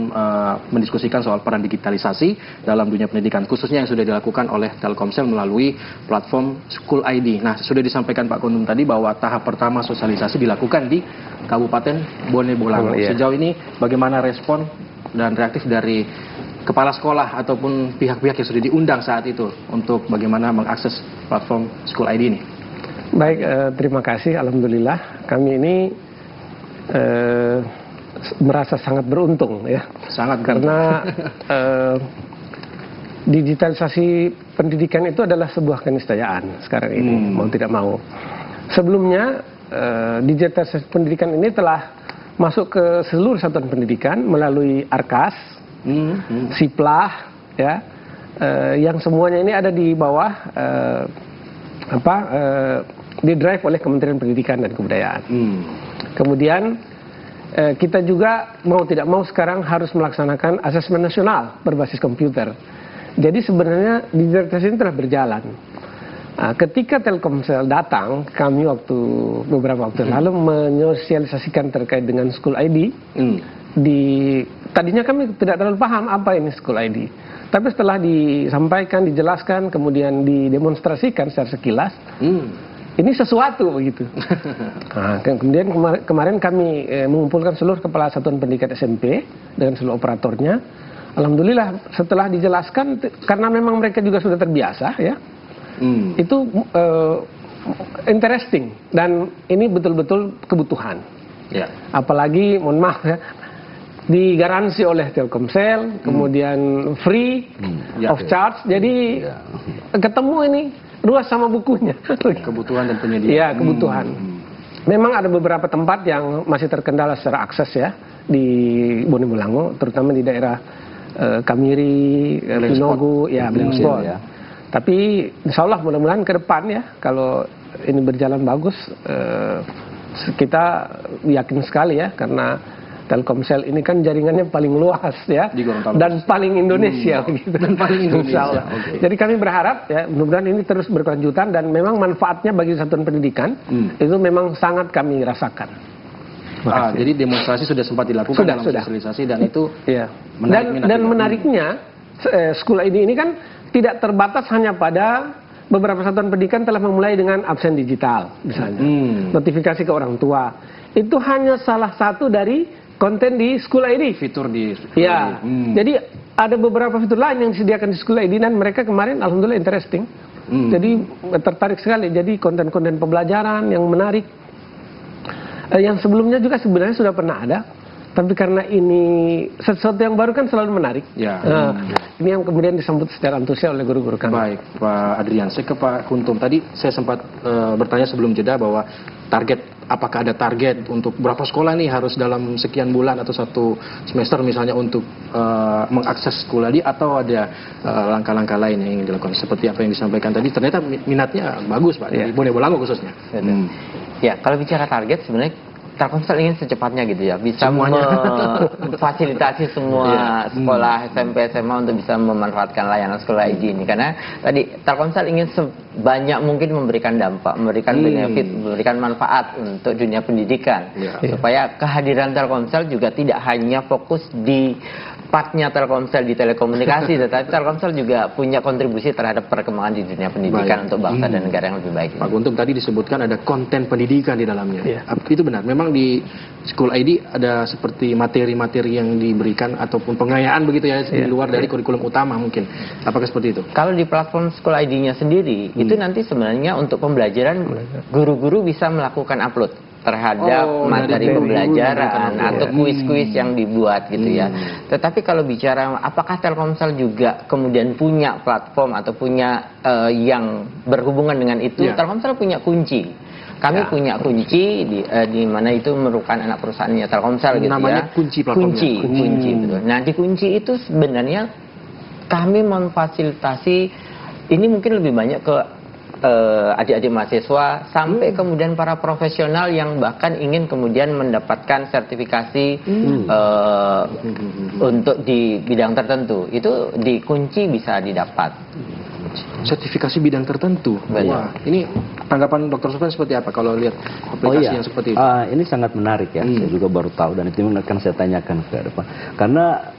mendiskusikan soal peran digitalisasi dalam dunia pendidikan, khususnya yang sudah dilakukan oleh Telkomsel melalui platform School ID. Nah, sudah disampaikan Pak Kuntum tadi bahwa tahap pertama sosialisasi dilakukan di Kabupaten Bone Bolango. Sejauh ini bagaimana respon dan reaktif dari kepala sekolah ataupun pihak-pihak yang sudah diundang saat itu untuk bagaimana mengakses platform School ID ini? Baik, terima kasih. Alhamdulillah kami ini merasa sangat beruntung ya. Sangat karena digitalisasi pendidikan itu adalah sebuah keniscayaan sekarang ini, mau tidak mau. Sebelumnya digitalisasi pendidikan ini telah masuk ke seluruh satuan pendidikan melalui Arkas, Siplah, ya, yang semuanya ini ada di bawah di drive oleh Kementerian Pendidikan dan Kebudayaan. Kemudian kita juga mau tidak mau sekarang harus melaksanakan asesmen nasional berbasis komputer. Jadi sebenarnya digitalisasi ini telah berjalan. Ketika Telkomsel datang, kami beberapa waktu lalu menyosialisasikan terkait dengan School ID. Tadinya kami tidak terlalu paham apa ini School ID. Tapi setelah disampaikan, dijelaskan, kemudian didemonstrasikan secara sekilas, ini sesuatu begitu. Kemudian kemarin kami mengumpulkan seluruh kepala satuan pendidikan SMP dengan seluruh operatornya. Alhamdulillah setelah dijelaskan, karena memang mereka juga sudah terbiasa ya. Itu interesting dan ini betul-betul kebutuhan. Ya. Apalagi mohon maaf ya, digaransi oleh Telkomsel, kemudian free of charge. Jadi ketemu ini ruas sama bukunya. Kebutuhan dan penyediaan. Iya, kebutuhan. Memang ada beberapa tempat yang masih terkendala secara akses ya di Bonebulango, terutama di daerah Kamiri, Pinogu, ya Blangspot. Ya. Tapi insya Allah mudah-mudahan ke depan ya, kalau ini berjalan bagus, kita yakin sekali ya, karena Telkomsel ini kan jaringannya paling luas ya, dan paling Indonesia gitu. Dan paling Indonesia. Jadi kami berharap ya, mudah-mudahan ini terus berkelanjutan dan memang manfaatnya bagi satuan pendidikan itu memang sangat kami rasakan. Jadi demonstrasi sudah sempat dilakukan dalam sosialisasi dan itu menarik dan menariknya School ID ini kan tidak terbatas hanya pada beberapa satuan pendidikan telah memulai dengan absen digital misalnya, notifikasi ke orang tua. Itu hanya salah satu dari konten di School ID. Fitur di School ya. ID. Jadi ada beberapa fitur lain yang disediakan di School ID dan mereka kemarin alhamdulillah interesting. Jadi tertarik sekali. Jadi konten-konten pembelajaran yang menarik. Yang sebelumnya juga sebenarnya sudah pernah ada. Tapi karena ini sesuatu yang baru kan selalu menarik. Ya. Ini yang kemudian disambut secara antusias oleh guru-guru kami. Baik, Pak Adrian. Saya ke Pak Kuntum. Tadi saya sempat bertanya sebelum jeda bahwa apakah ada target untuk berapa sekolah nih harus dalam sekian bulan atau satu semester misalnya untuk mengakses sekolah di, atau ada langkah-langkah lain yang ingin dilakukan seperti apa yang disampaikan tadi. Ternyata minatnya bagus Pak, di Bonebulango khususnya. Ya, kalau bicara target sebenarnya Telkomsel ingin secepatnya gitu ya, bisa memfasilitasi semua sekolah SMP, SMA untuk bisa memanfaatkan layanan School ID ini. Karena tadi Telkomsel ingin sebanyak mungkin memberikan dampak, memberikan benefit, memberikan manfaat untuk dunia pendidikan. Supaya kehadiran Telkomsel juga tidak hanya fokus di partnya Telkomsel di telekomunikasi, tetapi Telkomsel juga punya kontribusi terhadap perkembangan di dunia pendidikan untuk bangsa dan negara yang lebih baik. Pak Guntum tadi disebutkan ada konten pendidikan di dalamnya. Itu benar. Memang di School ID ada seperti materi-materi yang diberikan ataupun pengayaan begitu ya di luar dari kurikulum utama mungkin. Apakah seperti itu? Kalau di platform School ID-nya sendiri itu nanti sebenarnya untuk pembelajaran guru-guru bisa melakukan upload terhadap materi pembelajaran atau kuis-kuis yang dibuat gitu ya. Tetapi kalau bicara apakah Telkomsel juga kemudian punya platform atau punya yang berhubungan dengan itu, Telkomsel punya kunci. Kami punya kunci di mana itu merupakan anak perusahaannya Telkomsel gitu. Namanya kunci platformnya. Kunci betul. Nah, di kunci itu sebenarnya kami memfasilitasi ini mungkin lebih banyak ke adik-adik mahasiswa sampai kemudian para profesional yang bahkan ingin kemudian mendapatkan sertifikasi untuk di bidang tertentu. Itu di kunci bisa didapat. Sertifikasi bidang tertentu. Wah, ini tanggapan Dr. Sofyan seperti apa kalau lihat aplikasi yang seperti itu? Ini sangat menarik ya. Saya juga baru tahu dan itu akan saya tanyakan ke depan. Karena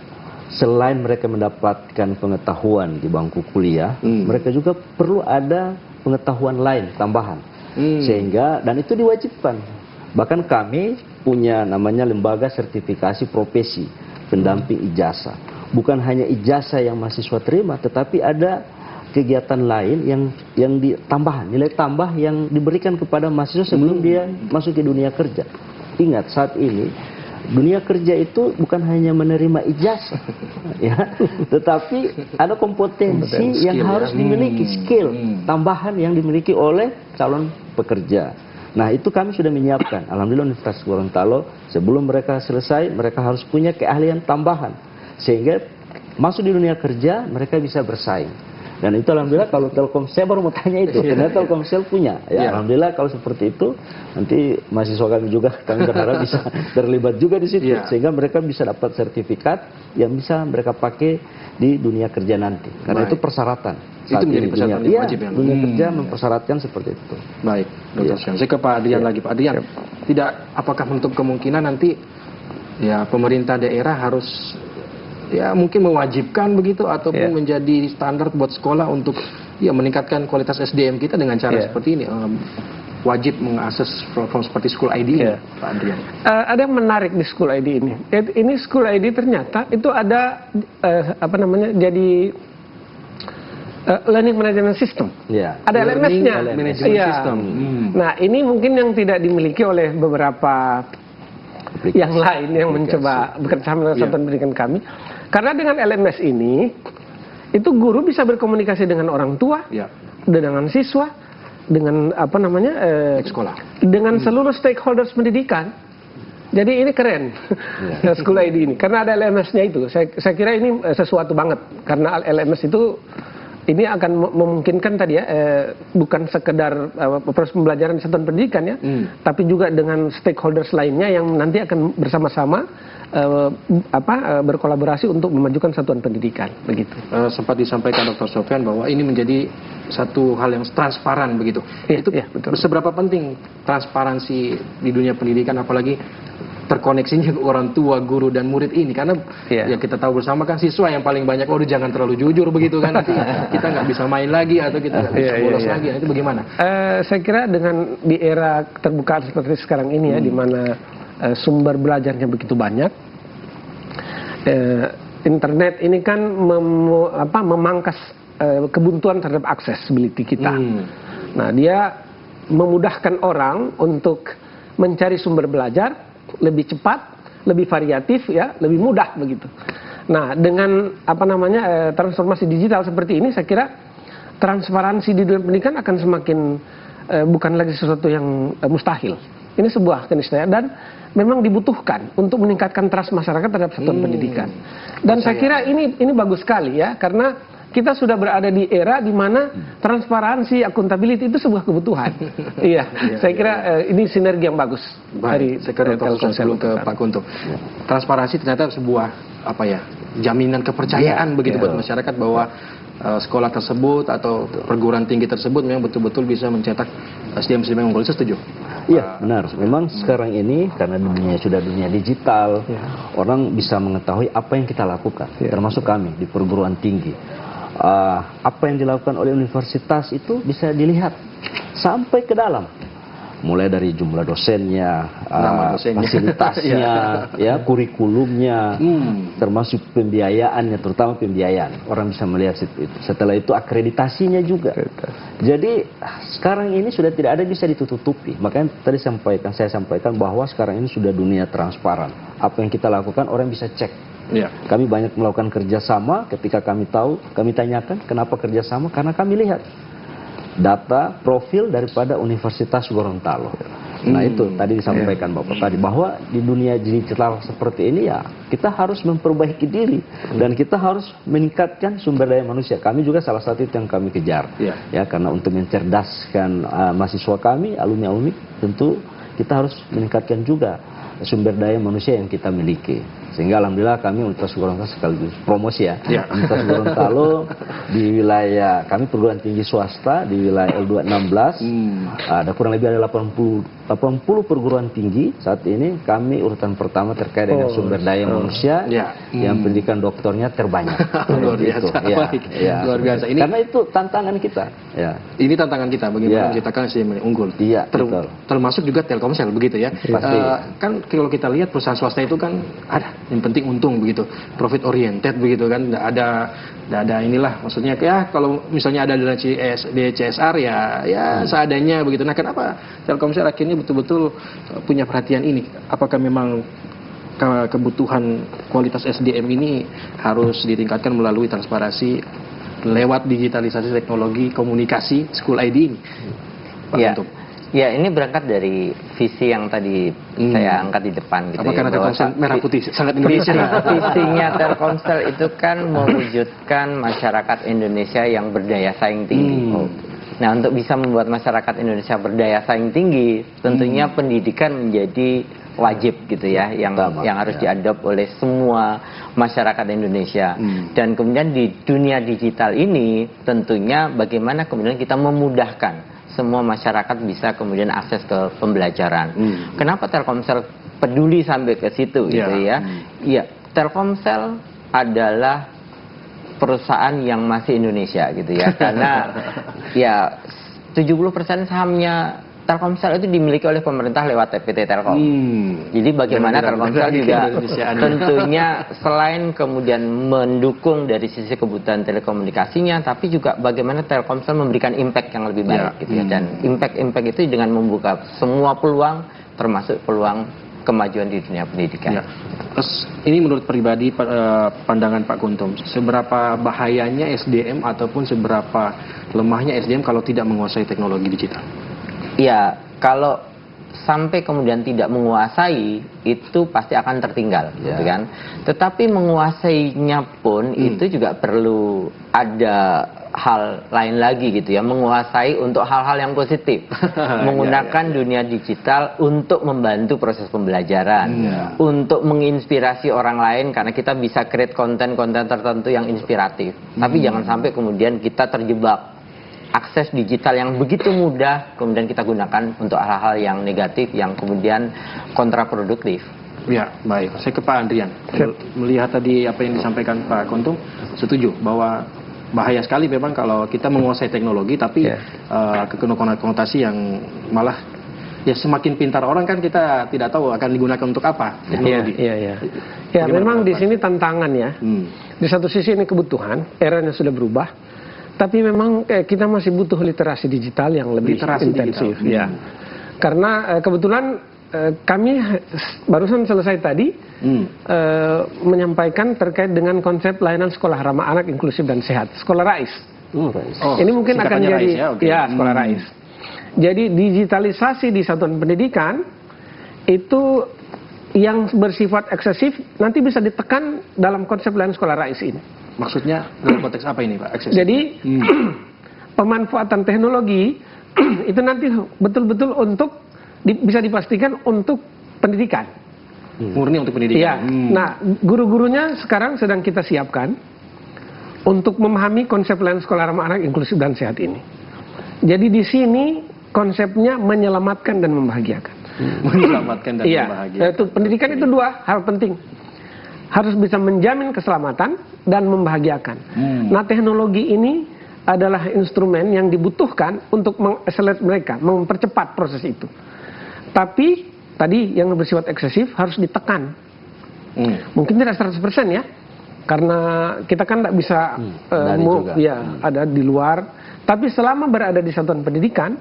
selain mereka mendapatkan pengetahuan di bangku kuliah, mereka juga perlu ada pengetahuan lain tambahan. Sehingga dan itu diwajibkan. Bahkan kami punya namanya lembaga sertifikasi profesi pendamping ijazah. Bukan hanya ijazah yang mahasiswa terima, tetapi ada kegiatan lain yang ditambahan, nilai tambah yang diberikan kepada mahasiswa sebelum dia masuk ke dunia kerja. Ingat saat ini dunia kerja itu bukan hanya menerima ijazah, ya, tetapi ada kompetensi yang harus dimiliki, skill tambahan yang dimiliki oleh calon pekerja. Nah, itu kami sudah menyiapkan. Alhamdulillah Universitas Gorontalo sebelum mereka selesai, mereka harus punya keahlian tambahan sehingga masuk di dunia kerja mereka bisa bersaing. Dan itu alhamdulillah kalau Telkomsel, baru mau tanya itu, karena Telkomsel punya. Ya, alhamdulillah kalau seperti itu, nanti mahasiswa kami juga, kami berharap bisa terlibat juga di situ, sehingga mereka bisa dapat sertifikat yang bisa mereka pakai di dunia kerja nanti. Karena itu persyaratan. Itu menjadi persyaratan yang wajib ya. Dunia kerja mempersyaratkan seperti itu. Baik, Dr. Syam. Saya ke Pak Adrian lagi, Pak Adrian. Tidak, apakah menutup kemungkinan nanti ya pemerintah daerah harus ya mungkin mewajibkan begitu ataupun menjadi standar buat sekolah untuk ya meningkatkan kualitas SDM kita dengan cara seperti ini, wajib mengakses platform seperti School ID ini, Pak Adrian. Ada yang menarik di School ID ini. Ini School ID ternyata itu ada apa namanya, jadi learning management system. Ada LMS-nya. Nah, ini mungkin yang tidak dimiliki oleh beberapa yang lain yang mencoba bekerjasama dengan satuan pendidikan kami. Karena dengan LMS ini, itu guru bisa berkomunikasi dengan orang tua, dengan siswa, dengan apa namanya, sekolah, dengan seluruh stakeholders pendidikan. Jadi ini keren, School ID ini, karena ada LMS-nya itu. Saya kira ini sesuatu banget, karena LMS itu ini akan memungkinkan tadi ya, bukan sekedar proses pembelajaran di satuan pendidikan ya, tapi juga dengan stakeholders lainnya yang nanti akan bersama-sama berkolaborasi untuk memajukan satuan pendidikan, begitu. Sempat disampaikan Dr. Sofyan bahwa ini menjadi satu hal yang transparan begitu. Itu betul. Seberapa penting transparansi di dunia pendidikan, apalagi terkoneksinya orang tua, guru dan murid ini, karena ya kita tahu bersama kan siswa yang paling banyak, waduh jangan terlalu jujur begitu kan, nanti kita nggak bisa main lagi atau kita nggak bisa bolos lagi. Itu bagaimana? Saya kira dengan di era terbukaan seperti sekarang ini ya, di mana sumber belajarnya begitu banyak, internet ini kan memangkas kebuntuan terhadap accessibility kita. Nah, dia memudahkan orang untuk mencari sumber belajar lebih cepat, lebih variatif ya, lebih mudah begitu. Nah, dengan apa namanya transformasi digital seperti ini, saya kira transparansi di dunia pendidikan akan semakin bukan lagi sesuatu yang mustahil. Ini sebuah keniscayaan dan memang dibutuhkan untuk meningkatkan trust masyarakat terhadap satuan pendidikan. Dan saya kira ini bagus sekali ya, karena kita sudah berada di era di mana transparansi, akuntabilitas itu sebuah kebutuhan. Saya kira ini sinergi yang bagus. Baik, saya kira sebelum ke Pak Kunto. Transparansi ternyata sebuah jaminan kepercayaan begitu buat masyarakat bahwa sekolah tersebut atau perguruan tinggi tersebut memang betul-betul bisa mencetak SDM-SDM yang unggul. Setuju? Iya, benar. Memang sekarang ini karena dunia sudah dunia digital, orang bisa mengetahui apa yang kita lakukan, termasuk kami di perguruan tinggi. Apa yang dilakukan oleh universitas itu bisa dilihat sampai ke dalam, mulai dari jumlah dosennya, fasilitasnya, kurikulumnya, termasuk pembiayaannya, terutama pembiayaan. Orang bisa melihat itu. Setelah itu akreditasinya juga. Jadi sekarang ini sudah tidak ada bisa ditutupi. Makanya tadi saya sampaikan bahwa sekarang ini sudah dunia transparan. Apa yang kita lakukan orang bisa cek. Kami banyak melakukan kerjasama. Ketika kami tahu, kami tanyakan kenapa kerjasama, karena kami lihat data profil daripada Universitas Gorontalo. Nah, itu tadi disampaikan Bapak tadi, bahwa di dunia digital seperti ini ya kita harus memperbaiki diri dan kita harus meningkatkan sumber daya manusia. Kami juga salah satu itu yang kami kejar, ya, karena untuk mencerdaskan mahasiswa kami, alumni-alumni, tentu kita harus meningkatkan juga sumber daya manusia yang kita miliki. Sehingga alhamdulillah kami Universitas Gorontalo sekaligus promosi Universitas Gorontalo di wilayah kami perguruan tinggi swasta di wilayah L216 ada kurang lebih ada 80 perguruan tinggi saat ini. Kami urutan pertama terkait dengan sumber daya manusia yang pendidikan doktornya terbanyak. Luar biasa. Luar biasa. Ini karena itu tantangan kita. Ini tantangan kita bagaimana menciptakan SDM unggul. Termasuk juga Telkomsel begitu ya. Kan kalau kita lihat perusahaan swasta itu kan ada yang penting untung begitu, profit oriented begitu kan, nggak ada inilah, maksudnya ya kalau misalnya ada dana CSR ya seadanya begitu. Nah, kenapa Telkomsel akhirnya betul-betul punya perhatian ini? Apakah memang kebutuhan kualitas SDM ini harus ditingkatkan melalui transparansi lewat digitalisasi teknologi komunikasi School ID ini, Pak Kunto? Ya, ini berangkat dari visi yang tadi saya angkat di depan gitu. Apa karena Telkomsel merah putih sangat Indonesia? Visinya Telkomsel itu kan mewujudkan masyarakat Indonesia yang berdaya saing tinggi. Nah, untuk bisa membuat masyarakat Indonesia berdaya saing tinggi, tentunya pendidikan menjadi wajib gitu ya, yang harus diadop oleh semua masyarakat Indonesia. Dan kemudian di dunia digital ini, tentunya bagaimana kemudian kita memudahkan semua masyarakat bisa kemudian akses ke pembelajaran. Kenapa Telkomsel peduli sampai ke situ gitu ya? Iya, Telkomsel adalah perusahaan yang masih Indonesia gitu ya. Karena ya 70% sahamnya Telkomsel itu dimiliki oleh pemerintah lewat PT Telkom. Jadi bagaimana Telkomsel juga tentunya selain kemudian mendukung dari sisi kebutuhan telekomunikasinya, tapi juga bagaimana Telkomsel memberikan impact yang lebih baik gitu ya. Dan impact itu dengan membuka semua peluang, termasuk peluang kemajuan di dunia pendidikan. Terus ini menurut pribadi pandangan Pak Kuntum, seberapa bahayanya SDM ataupun seberapa lemahnya SDM kalau tidak menguasai teknologi digital? Ya, kalau sampai kemudian tidak menguasai, itu pasti akan tertinggal, gitu kan. Tetapi menguasainya pun itu juga perlu ada hal lain lagi gitu ya, menguasai untuk hal-hal yang positif, menggunakan dunia digital untuk membantu proses pembelajaran, untuk menginspirasi orang lain, karena kita bisa create konten-konten tertentu yang inspiratif. Tapi jangan sampai kemudian kita terjebak akses digital yang begitu mudah, kemudian kita gunakan untuk hal-hal yang negatif, yang kemudian kontraproduktif. Ya, baik. Saya ke Pak Andrian. Melihat tadi apa yang disampaikan Pak Kuntum, setuju bahwa bahaya sekali memang kalau kita menguasai teknologi, tapi konotasi yang malah ya semakin pintar orang kan kita tidak tahu akan digunakan untuk apa teknologi. Ya, memang di sini tantangan ya. Di satu sisi ini kebutuhan, eranya sudah berubah. Tapi memang kita masih butuh literasi digital yang lebih intensif. Ya. Karena kebetulan kami barusan selesai tadi menyampaikan terkait dengan konsep layanan sekolah ramah anak, inklusif dan sehat, sekolah RAIS. Ini mungkin akan jadi sekolah RAIS. Jadi digitalisasi di satuan pendidikan itu yang bersifat eksesif nanti bisa ditekan dalam konsep layanan sekolah RAIS ini. Maksudnya dalam konteks apa ini Pak? Eksesif. Jadi pemanfaatan teknologi itu nanti betul-betul untuk bisa dipastikan untuk pendidikan. Murni untuk pendidikan. Nah, guru-gurunya sekarang sedang kita siapkan untuk memahami konsep layanan sekolah ramah anak, inklusif dan sehat ini. Jadi di sini konsepnya menyelamatkan dan membahagiakan. Menyelamatkan dan membahagiakan. Itu pendidikan itu dua hal penting. Harus bisa menjamin keselamatan dan membahagiakan. Nah, teknologi ini adalah instrumen yang dibutuhkan untuk mengakselerasi mereka, mempercepat proses itu. Tapi tadi yang bersifat eksesif harus ditekan. Mungkin tidak 100% ya, karena kita kan tidak bisa ada di luar. Tapi selama berada di satuan pendidikan,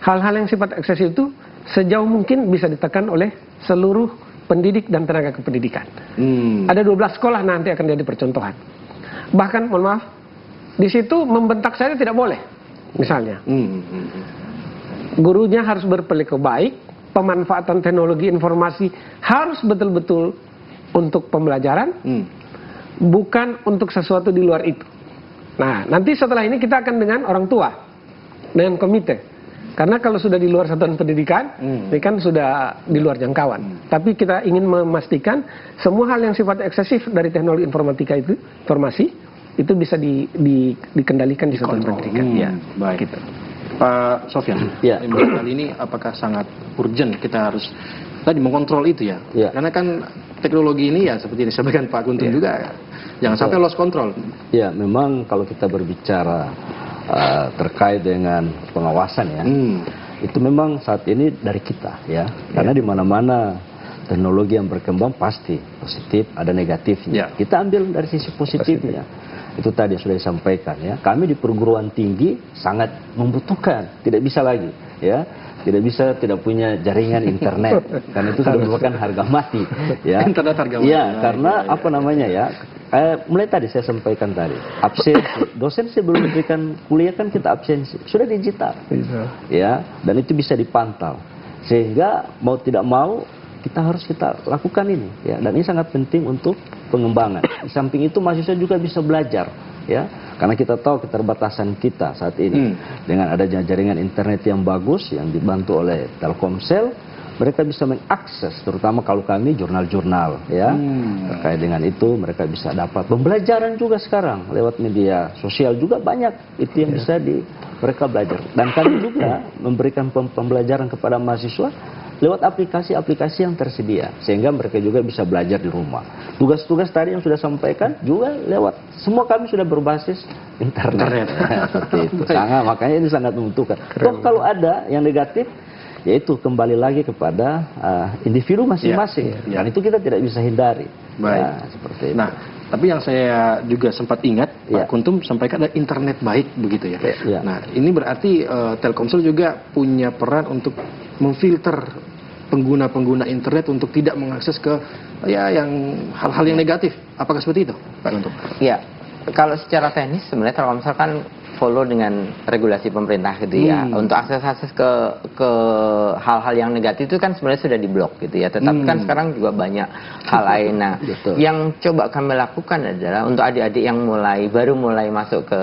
hal-hal yang sifat eksesif itu sejauh mungkin bisa ditekan oleh seluruh pendidik dan tenaga kependidikan. Ada 12 sekolah nanti akan jadi percontohan. Bahkan, mohon maaf, di situ membentak saya tidak boleh. Misalnya, gurunya harus berperilaku baik, pemanfaatan teknologi informasi harus betul-betul untuk pembelajaran, bukan untuk sesuatu di luar itu. Nah, nanti setelah ini kita akan dengan orang tua, dengan komite. Karena kalau sudah di luar satuan pendidikan, ini kan sudah di luar jangkauan. Tapi kita ingin memastikan semua hal yang sifatnya eksesif dari teknologi informatika itu, informasi, itu bisa dikendalikan di satuan pendidikan. Baik. Gitu. Pak Sofyan, kali ini apakah sangat urgent kita harus tadi mengontrol itu ya? Karena kan teknologi ini ya seperti disampaikan Pak Kuntum juga, jangan sampai lost control. Ya, memang kalau kita berbicara terkait dengan pengawasan ya, itu memang saat ini dari kita ya, karena di mana-mana teknologi yang berkembang pasti positif, ada negatifnya. Kita ambil dari sisi positifnya. Itu tadi sudah disampaikan ya. Kami di perguruan tinggi sangat membutuhkan, tidak bisa lagi ya, tidak punya jaringan internet karena itu sudah merupakan harga mati ya. Internet harga mati. Ya, karena apa namanya ya, mulai tadi saya sampaikan tadi, absensi. Dosen sebelum memberikan kuliah kan kita absensi, sudah digital. Ya, dan itu bisa dipantau. Sehingga mau tidak mau kita lakukan ini, ya. Dan ini sangat penting untuk pengembangan. Di samping itu mahasiswa juga bisa belajar, ya. Karena kita tahu keterbatasan kita saat ini. Dengan adanya jaringan internet yang bagus yang dibantu oleh Telkomsel, mereka bisa mengakses, terutama kalau kami jurnal-jurnal, ya. Terkait dengan itu mereka bisa dapat pembelajaran juga sekarang lewat media sosial juga banyak itu yang bisa mereka belajar. Dan kami juga memberikan pembelajaran kepada mahasiswa lewat aplikasi-aplikasi yang tersedia, sehingga mereka juga bisa belajar di rumah. Tugas-tugas tadi yang sudah sampaikan juga lewat, semua kami sudah berbasis internet. Seperti itu. Makanya ini sangat membutuhkan. Toh kalau ada yang negatif, yaitu kembali lagi kepada individu masing-masing. Dan itu kita tidak bisa hindari. Baik. Ya, seperti itu. Nah, tapi yang saya juga sempat ingat, Pak Kuntum sampaikan ada internet baik begitu ya. Nah, ini berarti Telkomsel juga punya peran untuk memfilter pengguna-pengguna internet untuk tidak mengakses ke yang hal-hal yang negatif. Apakah seperti itu, Pak Kuntum? Iya. Kalau secara teknis sebenarnya Telkomsel kan follow dengan regulasi pemerintah gitu ya. Untuk akses ke hal-hal yang negatif itu kan sebenarnya sudah diblok gitu ya. Tetapi kan sekarang juga banyak hal lain. Nah, yang coba kami lakukan adalah untuk adik-adik yang baru mulai masuk ke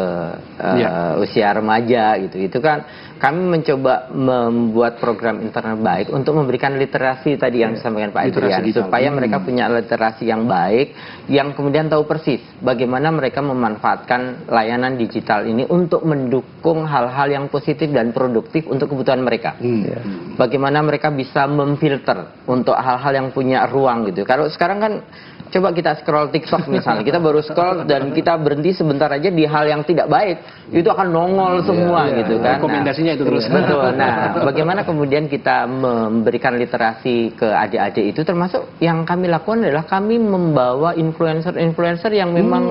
usia remaja gitu. Itu kan kami mencoba membuat program internet baik untuk memberikan literasi tadi yang disampaikan Pak Adrian, supaya mereka punya literasi yang baik, yang kemudian tahu persis bagaimana mereka memanfaatkan layanan digital ini untuk mendukung hal-hal yang positif dan produktif untuk kebutuhan mereka. Bagaimana mereka bisa memfilter untuk hal-hal yang punya ruang gitu. Kalau sekarang kan coba kita scroll TikTok misalnya, kita baru scroll dan kita berhenti sebentar aja di hal yang tidak baik, itu akan nongol semua gitu kan. Rekomendasinya itu terus. Betul. Nah, bagaimana kemudian kita memberikan literasi ke adik-adik itu, termasuk yang kami lakukan adalah kami membawa influencer-influencer yang memang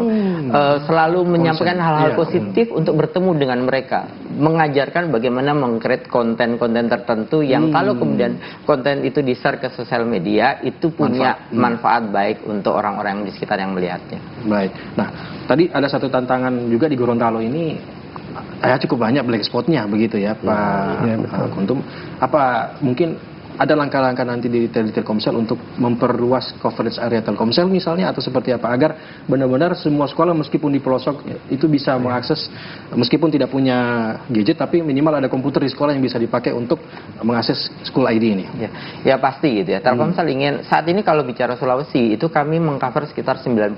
selalu menyampaikan hal-hal positif untuk bertemu dengan mereka, mengajarkan bagaimana meng-create konten-konten tertentu yang kalau kemudian konten itu di-share ke sosial media itu punya manfaat baik untuk orang-orang di sekitar yang melihatnya. Baik. Nah, tadi ada satu tantangan juga di Gorontalo ini, cukup banyak black spotnya begitu ya, Pak Kuntum. Apa mungkin ada langkah-langkah nanti di Telkomsel untuk memperluas coverage area Telkomsel misalnya, atau seperti apa agar benar-benar semua sekolah meskipun di pelosok itu bisa mengakses, meskipun tidak punya gadget tapi minimal ada komputer di sekolah yang bisa dipakai untuk mengakses School ID ini? Ya pasti gitu ya. Telkomsel ingin, saat ini kalau bicara Sulawesi itu kami mengcover sekitar 92%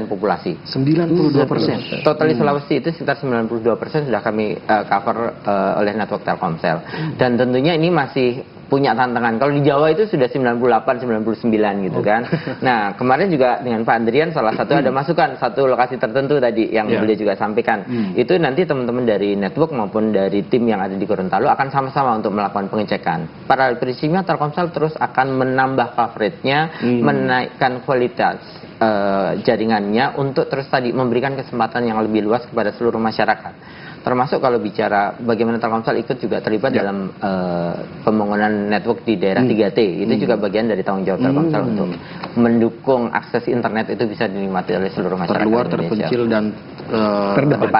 populasi. 92%? Totally Sulawesi itu sekitar 92% sudah kami cover oleh network Telkomsel. Dan tentunya ini masih punya tantangan. Kalau di Jawa itu sudah 98, 99 gitu kan. Nah, kemarin juga dengan Pak Andrian salah satu ada masukan satu lokasi tertentu tadi yang beliau juga sampaikan. Itu nanti teman-teman dari network maupun dari tim yang ada di Gorontalo akan sama-sama untuk melakukan pengecekan. Pada prinsipnya Telkomsel terus akan menambah coverage-nya, menaikkan kualitas jaringannya untuk terus tadi memberikan kesempatan yang lebih luas kepada seluruh masyarakat. Termasuk kalau bicara bagaimana Telkomsel ikut juga terlibat dalam pembangunan network di daerah 3T. Itu juga bagian dari tanggung jawab Telkomsel untuk mendukung akses internet itu bisa dinikmati oleh seluruh masyarakat terluar, Indonesia. terpencil dan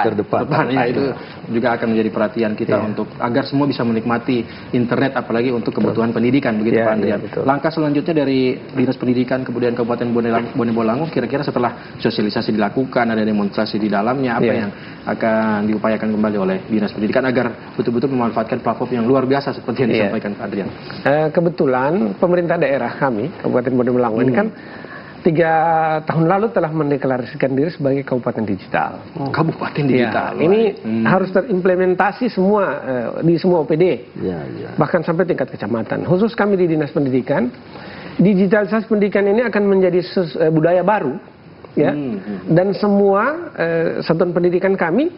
terdepan. Ya, itu juga akan menjadi perhatian kita untuk agar semua bisa menikmati internet, apalagi untuk kebutuhan pendidikan begitu Pak Andrian. Langkah selanjutnya dari Dinas Pendidikan kemudian Kabupaten Bone Bolango, kira-kira setelah sosialisasi dilakukan, ada demonstrasi di dalamnya, apa yang akan diupayakan kembali oleh Dinas Pendidikan agar betul-betul memanfaatkan platform yang luar biasa seperti yang disampaikan Pak Adrian? Kebetulan pemerintah daerah kami Kabupaten Bone Bolango ini kan 3 tahun lalu telah mendeklarasikan diri sebagai kabupaten digital. Kabupaten digital. Ini harus terimplementasi semua di semua OPD, bahkan sampai tingkat kecamatan. Khusus kami di Dinas Pendidikan, digitalisasi pendidikan ini akan menjadi budaya baru, dan semua satuan pendidikan kami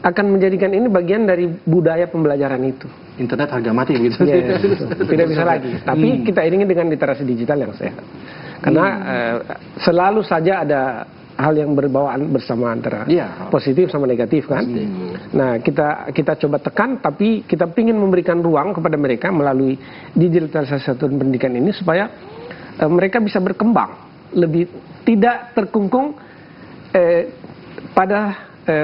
akan menjadikan ini bagian dari budaya pembelajaran itu. Internet harga mati begitu. Tidak bisa lagi. Tapi kita iringi dengan literasi digital yang sehat. Karena selalu saja ada hal yang berbawaan bersama antara positif sama negatif kan. Nah, kita coba tekan, tapi kita ingin memberikan ruang kepada mereka melalui digitalisasi satuan pendidikan ini supaya mereka bisa berkembang lebih tidak terkungkung pada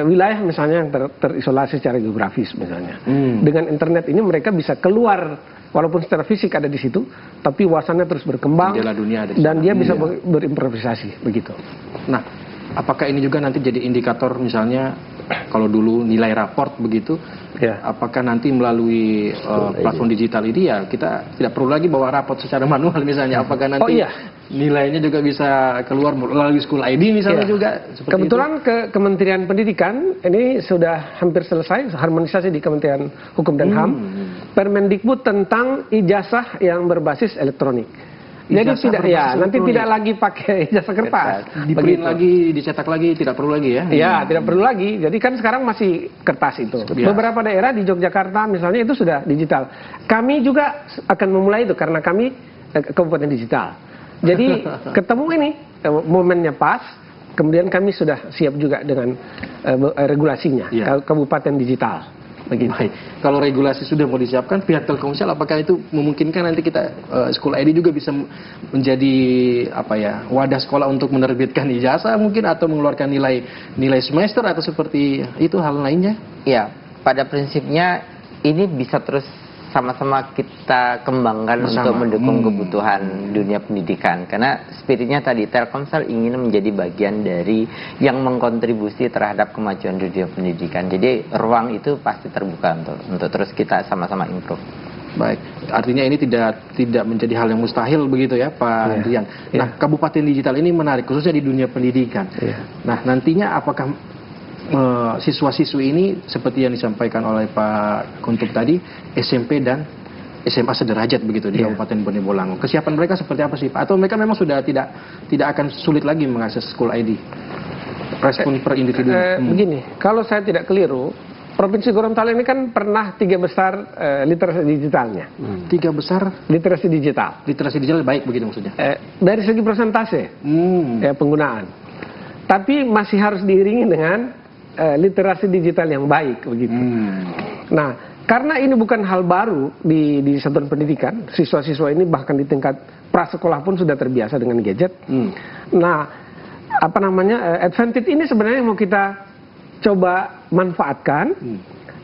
wilayah misalnya yang terisolasi secara geografis misalnya, dengan internet ini mereka bisa keluar walaupun secara fisik ada di situ, tapi wawasannya terus berkembang dunia ada dan dia bisa berimprovisasi begitu. Nah, apakah ini juga nanti jadi indikator misalnya kalau dulu nilai raport begitu, apakah nanti melalui platform digital ini ya kita tidak perlu lagi bawa raport secara manual misalnya, apakah nanti nilainya juga bisa keluar melalui School ID misalnya juga? Kebetulan Kementerian Pendidikan ini sudah hampir selesai harmonisasi di Kementerian Hukum dan HAM, Permendikbud tentang ijazah yang berbasis elektronik. Jadi nanti tidak lagi pakai ijazah kertas, diprint lagi, dicetak lagi, tidak perlu lagi ya? Iya, tidak perlu lagi. Jadi kan sekarang masih kertas itu. Beberapa daerah di Yogyakarta misalnya itu sudah digital. Kami juga akan memulai itu karena kami kabupaten digital. Jadi ketemu ini momennya pas. Kemudian kami sudah siap juga dengan regulasinya, kabupaten digital. Begitu. Baik. Kalau regulasi sudah mau disiapkan, pihak Telkomsel apakah itu memungkinkan nanti kita School ID juga bisa menjadi wadah sekolah untuk menerbitkan ijazah mungkin atau mengeluarkan nilai semester atau seperti itu hal lainnya? Ya, pada prinsipnya ini bisa terus sama-sama kita kembangkan untuk mendukung kebutuhan dunia pendidikan, karena spiritnya tadi Telkomsel ingin menjadi bagian dari yang mengkontribusi terhadap kemajuan dunia pendidikan. Jadi ruang itu pasti terbuka untuk terus kita sama-sama improve. Baik, artinya ini tidak menjadi hal yang mustahil begitu ya Pak Andrian. Nah, Kabupaten Digital ini menarik khususnya di dunia pendidikan. Nah, nantinya apakah siswa-siswi ini seperti yang disampaikan oleh Pak Kuntup tadi, SMP dan SMA sederajat begitu di Kabupaten Bone Bolango. Kesiapan mereka seperti apa sih Pak? Atau mereka memang sudah tidak akan sulit lagi mengakses School ID? Respon per individu. Begini, kalau saya tidak keliru, Provinsi Gorontalo ini kan pernah 3 besar literasi digitalnya. 3 besar literasi digital. Literasi digital baik begitu maksudnya? Dari segi persentase penggunaan. Tapi masih harus diiringi dengan literasi digital yang baik begitu. Nah, karena ini bukan hal baru di satuan pendidikan, siswa-siswa ini bahkan di tingkat prasekolah pun sudah terbiasa dengan gadget. Nah, advantage ini sebenarnya mau kita coba manfaatkan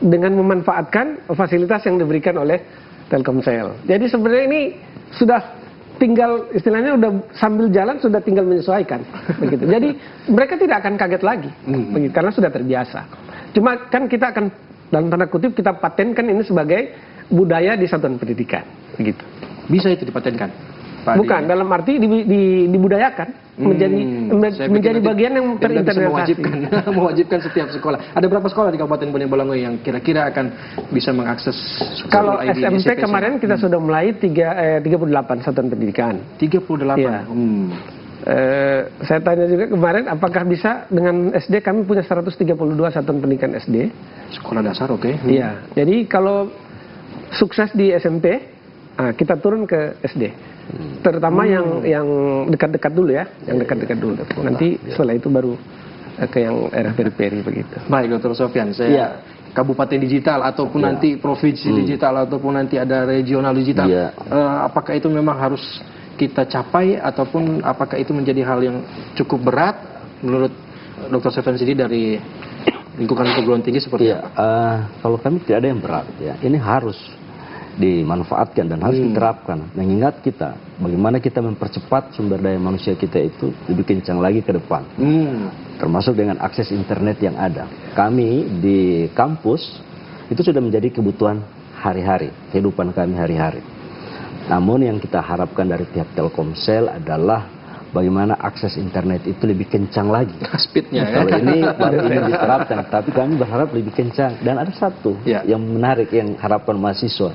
dengan memanfaatkan fasilitas yang diberikan oleh Telkomsel. Jadi sebenarnya ini sudah tinggal istilahnya udah sambil jalan sudah tinggal menyesuaikan begitu. Jadi mereka tidak akan kaget lagi begitu, karena sudah terbiasa. Cuma kan kita akan dalam tanda kutip kita patenkan ini sebagai budaya di satuan pendidikan begitu. Bisa itu dipatenkan? Pak Bukan, dalam arti dibudayakan menjadi bagian yang terinternalisasi. Mewajibkan setiap sekolah. Ada berapa sekolah di Kabupaten Bone Bolango yang kira-kira akan bisa mengakses Kalau SMP kemarin kita sudah mulai 38 satuan pendidikan. 38? Ya. Saya tanya juga kemarin apakah bisa dengan SD, kami punya 132 satuan pendidikan SD. Sekolah dasar, oke. Iya, jadi kalau sukses di SMP, kita turun ke SD. Terutama yang dekat-dekat dulu ya, yang dekat-dekat dulu. Nanti setelah itu baru ke yang daerah periferi begitu. Baik, Dr. Sofyan, saya Kabupaten Digital ataupun nanti Provinsi Digital ataupun nanti ada Regional Digital, apakah itu memang harus kita capai ataupun apakah itu menjadi hal yang cukup berat menurut Dr. Sofyan sendiri dari lingkungan perguruan tinggi seperti apa? Kalau kami tidak ada yang berat ya, ini harus dimanfaatkan dan harus diterapkan, mengingat kita bagaimana kita mempercepat sumber daya manusia kita itu lebih kencang lagi ke depan, termasuk dengan akses internet yang ada. Kami di kampus itu sudah menjadi kebutuhan hari-hari, kehidupan kami hari-hari. Namun yang kita harapkan dari pihak Telkomsel adalah bagaimana akses internet itu lebih kencang lagi. Speednya Kalau ini baru ini diterapkan, tapi kami berharap lebih kencang. Dan ada satu yang menarik yang harapan mahasiswa,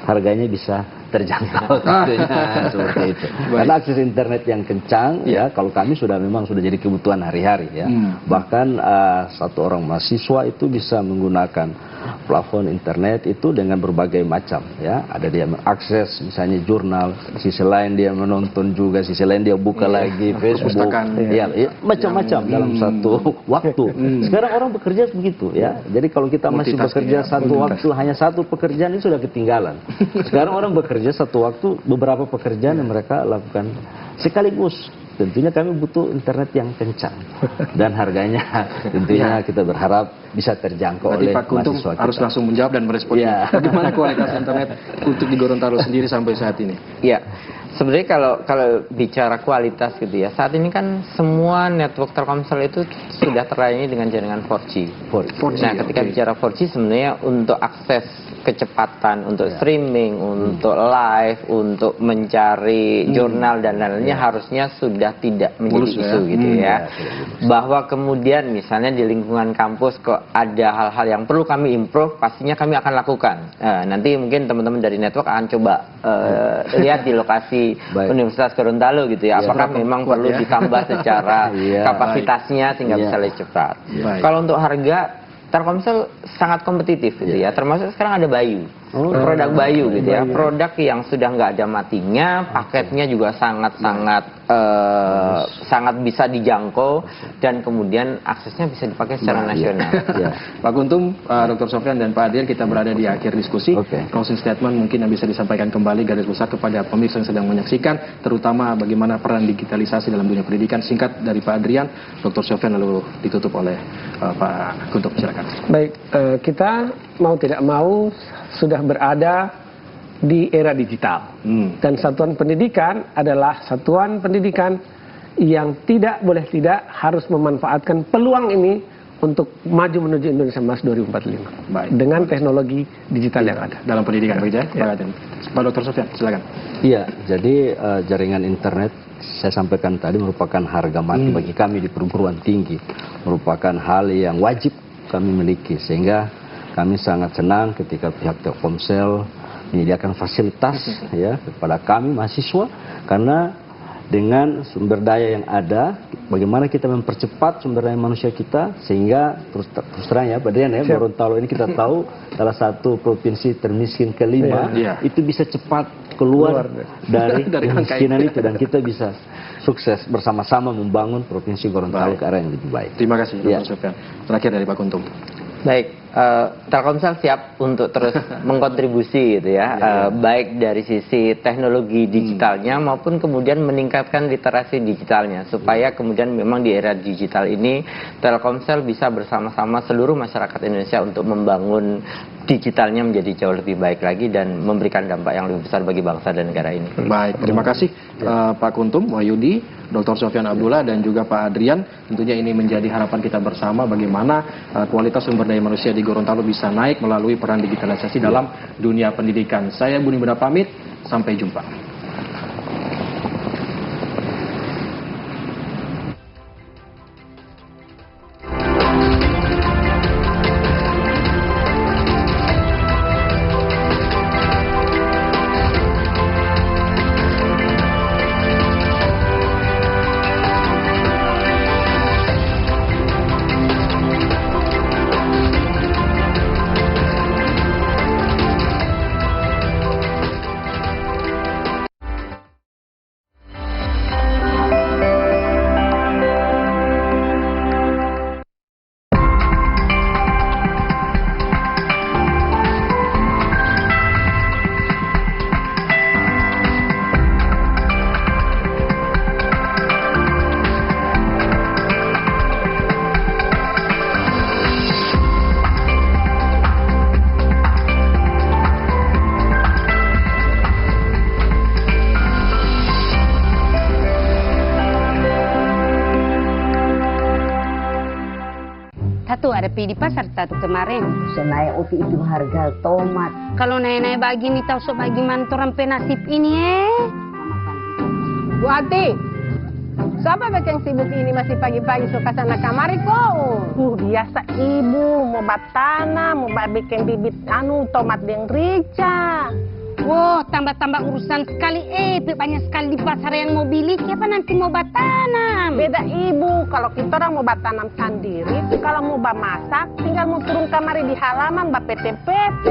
harganya bisa terjangkau seperti itu. Karena akses internet yang kencang kalau kami memang sudah jadi kebutuhan hari-hari ya. Bahkan satu orang mahasiswa itu bisa menggunakan plafon internet itu dengan berbagai macam ya. Ada dia mengakses misalnya jurnal, sisi lain dia menonton juga, sisi lain dia buka lagi Facebook, macam-macam dalam satu waktu. Sekarang orang bekerja begitu ya. Jadi kalau kita masih bekerja satu waktu hanya satu pekerjaan itu sudah ketinggalan. Sekarang orang bekerja satu waktu beberapa pekerjaan yang mereka lakukan sekaligus tentunya kami butuh internet yang kencang dan harganya tentunya kita berharap bisa terjangkau Berarti oleh Pak Kuntum mahasiswa kita. harus langsung menjawab dan merespon. Bagaimana kualitas internet untuk di Gorontalo sendiri sampai saat ini? Ya, sebenarnya kalau bicara kualitas gitu ya, saat ini kan semua network Telkomsel itu sudah terlayani dengan jaringan 4G. 4G. Nah, ketika bicara 4G sebenarnya untuk akses kecepatan, untuk streaming, untuk live, untuk mencari jurnal dan lain-lainnya harusnya sudah tidak menjadi isu gitu ya. Bahwa kemudian misalnya di lingkungan kampus kok ada hal-hal yang perlu kami improve, pastinya kami akan lakukan. Nanti mungkin teman-teman dari network akan coba lihat di lokasi Universitas Gorontalo gitu ya. Apakah memang perlu ditambah secara kapasitasnya sehingga bisa lebih cepat. Kalau untuk harga, Telkomsel sangat kompetitif gitu ya, termasuk sekarang ada Bayu, produk Bayu gitu ya, produk yang sudah nggak ada matinya, paketnya juga sangat bisa dijangkau dan kemudian aksesnya bisa dipakai secara nasional. Pak Kuntum, Dr. Sofyan dan Pak Adrian, kita berada di akhir diskusi. Closing statement mungkin yang bisa disampaikan kembali garis besar kepada pemirsa yang sedang menyaksikan, terutama bagaimana peran digitalisasi dalam dunia pendidikan. Singkat dari Pak Adrian, Dr. Sofyan, lalu ditutup oleh Pak Kuntum. Silakan. Baik, kita mau tidak mau sudah berada di era digital. Dan satuan pendidikan adalah satuan pendidikan yang tidak boleh tidak harus memanfaatkan peluang ini untuk maju menuju Indonesia Emas 2045. Baik. Dengan teknologi digital yang ada. Dalam pendidikan, Pak Dr. Sofyan, silakan. Iya, jadi jaringan internet saya sampaikan tadi merupakan harga mati bagi kami di perguruan tinggi. Merupakan hal yang wajib kami miliki, sehingga kami sangat senang ketika pihak Telkomsel menyediakan fasilitas ya kepada kami mahasiswa, karena dengan sumber daya yang ada, bagaimana kita mempercepat sumber daya manusia kita, sehingga terus terang ya, Badrian ya, Gorontalo ini kita tahu salah satu provinsi termiskin kelima, itu bisa cepat keluar dari kemiskinan itu, dan kita bisa sukses bersama-sama membangun provinsi Gorontalo ke arah yang lebih baik. Terima kasih, Dr. Sofyan. Terakhir dari Pak Kuntum. Baik, Telkomsel siap untuk terus mengkontribusi gitu ya, baik dari sisi teknologi digitalnya maupun kemudian meningkatkan literasi digitalnya, supaya kemudian memang di era digital ini Telkomsel bisa bersama-sama seluruh masyarakat Indonesia untuk membangun digitalnya menjadi jauh lebih baik lagi dan memberikan dampak yang lebih besar bagi bangsa dan negara ini. Baik, terima kasih Pak Kuntum, Wahyudi, Dr. Sofyan Abdullah dan juga Pak Adrian. Tentunya ini menjadi harapan kita bersama bagaimana kualitas sumber daya manusia di Gorontalo bisa naik melalui peran digitalisasi dalam dunia pendidikan. Saya Budi Muda pamit, sampai jumpa. Tatu ada pergi di pasar tatu kemarin. Bisa naik opi itu harga tomat. Kalau naik-naik begini tahu so bagaimana orang penasib ini Bu Ati, siapa yang sibuk ini masih pagi-pagi suka sana kamari kok? Biasa ibu mau batana, mau bikin bibit tomat yang rica. Wah, tambah-tambah urusan sekali. Banyak sekali di pasar yang mau beli. Siapa nanti mau batanam? Beda ibu, kalau kita orang mau batanam sendiri, kalau mau masak, tinggal mau turun kamari di halaman, PT-PT.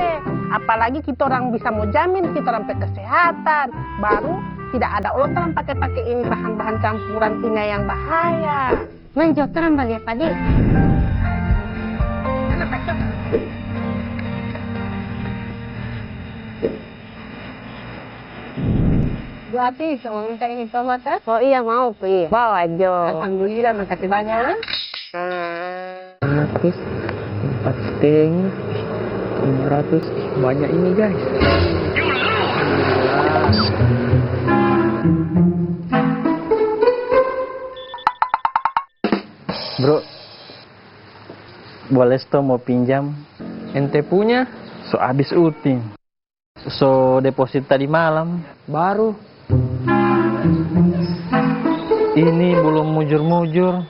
Apalagi kita orang bisa mau jamin kita orang kesehatan. Baru tidak ada orang pakai-pakai ini bahan-bahan campuran kimia yang bahaya. Menjotoran bagi apa, Dik? Berarti sama minta ini tomat kan? Oh iya mau Pi. Bawa aja. Alhamdulillah makasih banyak. 100, 4 teng, 500, banyak ini guys. Bro, boleh mau pinjam? Ente punya? So habis uting. So deposit tadi malam. Baru. Ini belum mujur-mujur.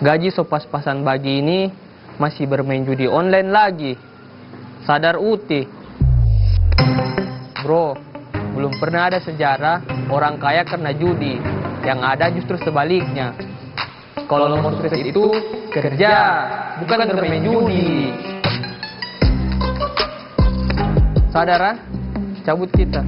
Gaji so pas-pasan bagi ini masih bermain judi online lagi. Sadar Uti. Bro, belum pernah ada sejarah orang kaya karena judi. Yang ada justru sebaliknya. Kalau nomor sukses itu kerja, bukan bermain judi. Sadar ah? Cabut kita.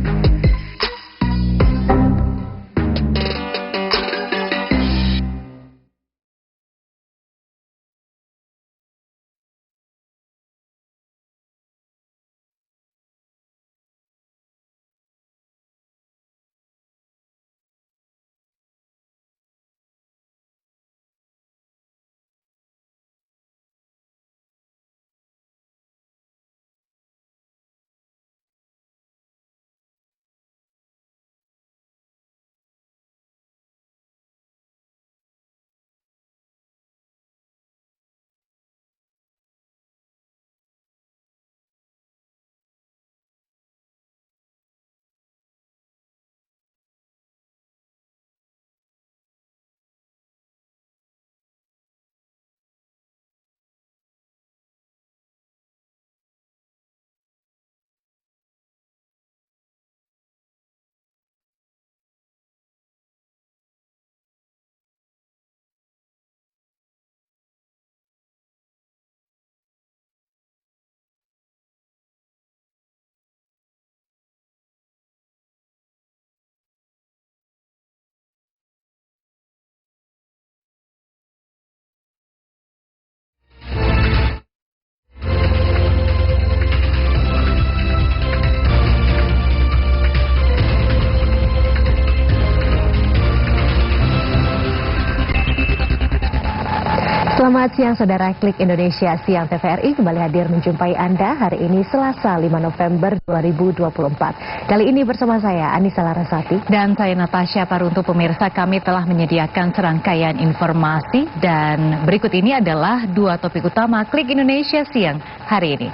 Selamat siang saudara, Klik Indonesia Siang TVRI kembali hadir menjumpai Anda hari ini Selasa 5 November 2024. Kali ini bersama saya Anissa Larasati dan saya Natasha Paruntu. Pemirsa, kami telah menyediakan serangkaian informasi dan berikut ini adalah dua topik utama Klik Indonesia Siang hari ini.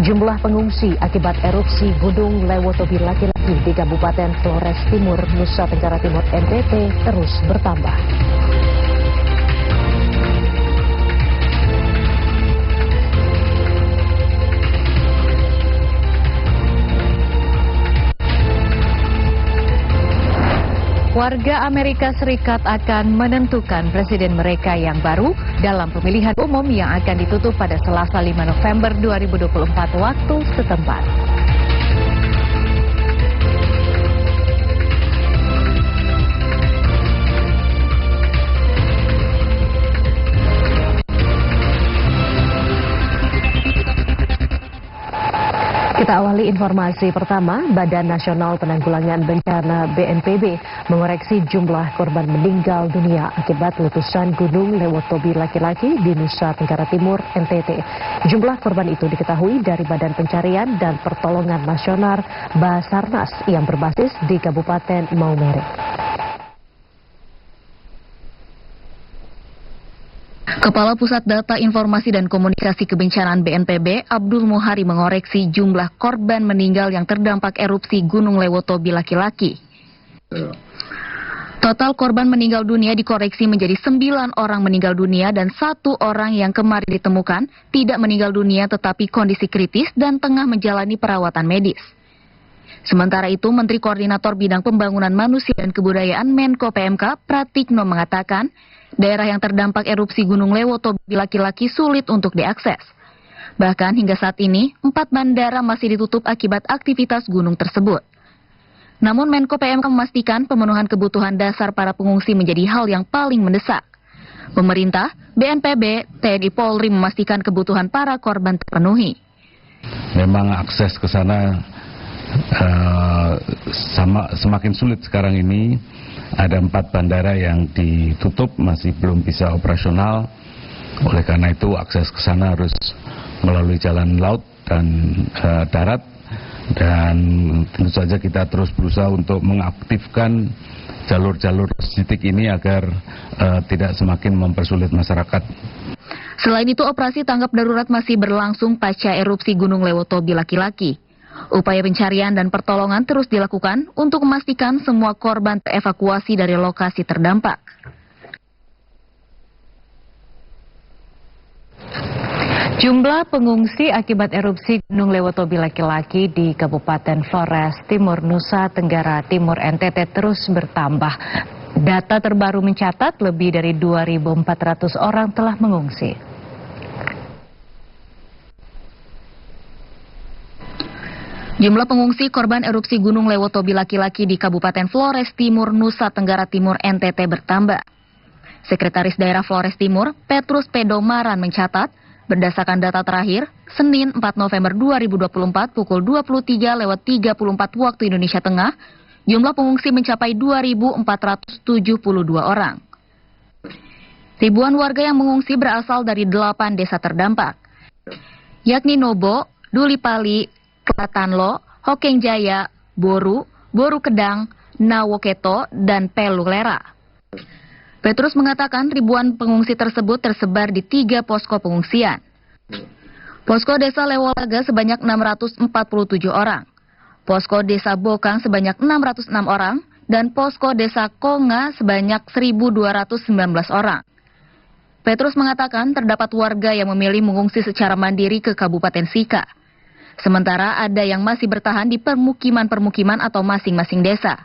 Jumlah pengungsi akibat erupsi Gunung Lewotobi laki-laki di Kabupaten Flores Timur, Nusa Tenggara Timur NTT terus bertambah. Warga Amerika Serikat akan menentukan presiden mereka yang baru dalam pemilihan umum yang akan ditutup pada Selasa 5 November 2024 waktu setempat. Kita awali informasi pertama. Badan Nasional Penanggulangan Bencana BNPB mengoreksi jumlah korban meninggal dunia akibat letusan Gunung Lewotobi laki-laki di Nusa Tenggara Timur NTT. Jumlah korban itu diketahui dari Badan Pencarian dan Pertolongan Nasional Basarnas yang berbasis di Kabupaten Maumere. Kepala Pusat Data Informasi dan Komunikasi Kebencanaan BNPB, Abdul Muhari mengoreksi jumlah korban meninggal yang terdampak erupsi Gunung Lewotobi laki-laki. Total korban meninggal dunia dikoreksi menjadi 9 orang meninggal dunia dan 1 orang yang kemarin ditemukan tidak meninggal dunia tetapi kondisi kritis dan tengah menjalani perawatan medis. Sementara itu, Menteri Koordinator Bidang Pembangunan Manusia dan Kebudayaan Menko PMK Pratikno mengatakan, daerah yang terdampak erupsi Gunung Lewotobi laki-laki sulit untuk diakses. Bahkan hingga saat ini, 4 bandara masih ditutup akibat aktivitas gunung tersebut. Namun Menko PMK memastikan pemenuhan kebutuhan dasar para pengungsi menjadi hal yang paling mendesak. Pemerintah, BNPB, TNI Polri memastikan kebutuhan para korban terpenuhi. Memang akses ke sana semakin sulit sekarang ini. Ada 4 bandara yang ditutup, masih belum bisa operasional. Oleh karena itu akses ke sana harus melalui jalan laut dan darat. Dan tentu saja kita terus berusaha untuk mengaktifkan jalur-jalur logistik ini agar tidak semakin mempersulit masyarakat. Selain itu, operasi tanggap darurat masih berlangsung pasca erupsi Gunung Lewotobi laki-laki. Upaya pencarian dan pertolongan terus dilakukan untuk memastikan semua korban terevakuasi dari lokasi terdampak. Jumlah pengungsi akibat erupsi Gunung Lewotobi laki-laki di Kabupaten Flores Timur, Nusa Tenggara Timur, NTT terus bertambah. Data terbaru mencatat lebih dari 2.400 orang telah mengungsi. Jumlah pengungsi korban erupsi Gunung Lewotobi laki-laki di Kabupaten Flores Timur, Nusa Tenggara Timur, NTT bertambah. Sekretaris Daerah Flores Timur, Petrus Pedomaran mencatat, berdasarkan data terakhir, Senin 4 November 2024 pukul 23:34 waktu Indonesia Tengah, jumlah pengungsi mencapai 2.472 orang. Ribuan warga yang mengungsi berasal dari 8 desa terdampak, yakni Nobo, Dulipali, Klatanlo, Hokengjaya, Boru, Boru Kedang, Nawoketo, dan Pelulera. Petrus mengatakan ribuan pengungsi tersebut tersebar di 3 posko pengungsian. Posko Desa Lewolaga sebanyak 647 orang, Posko Desa Bokang sebanyak 606 orang, dan Posko Desa Konga sebanyak 1.219 orang. Petrus mengatakan terdapat warga yang memilih mengungsi secara mandiri ke Kabupaten Sika. Sementara ada yang masih bertahan di permukiman-permukiman atau masing-masing desa.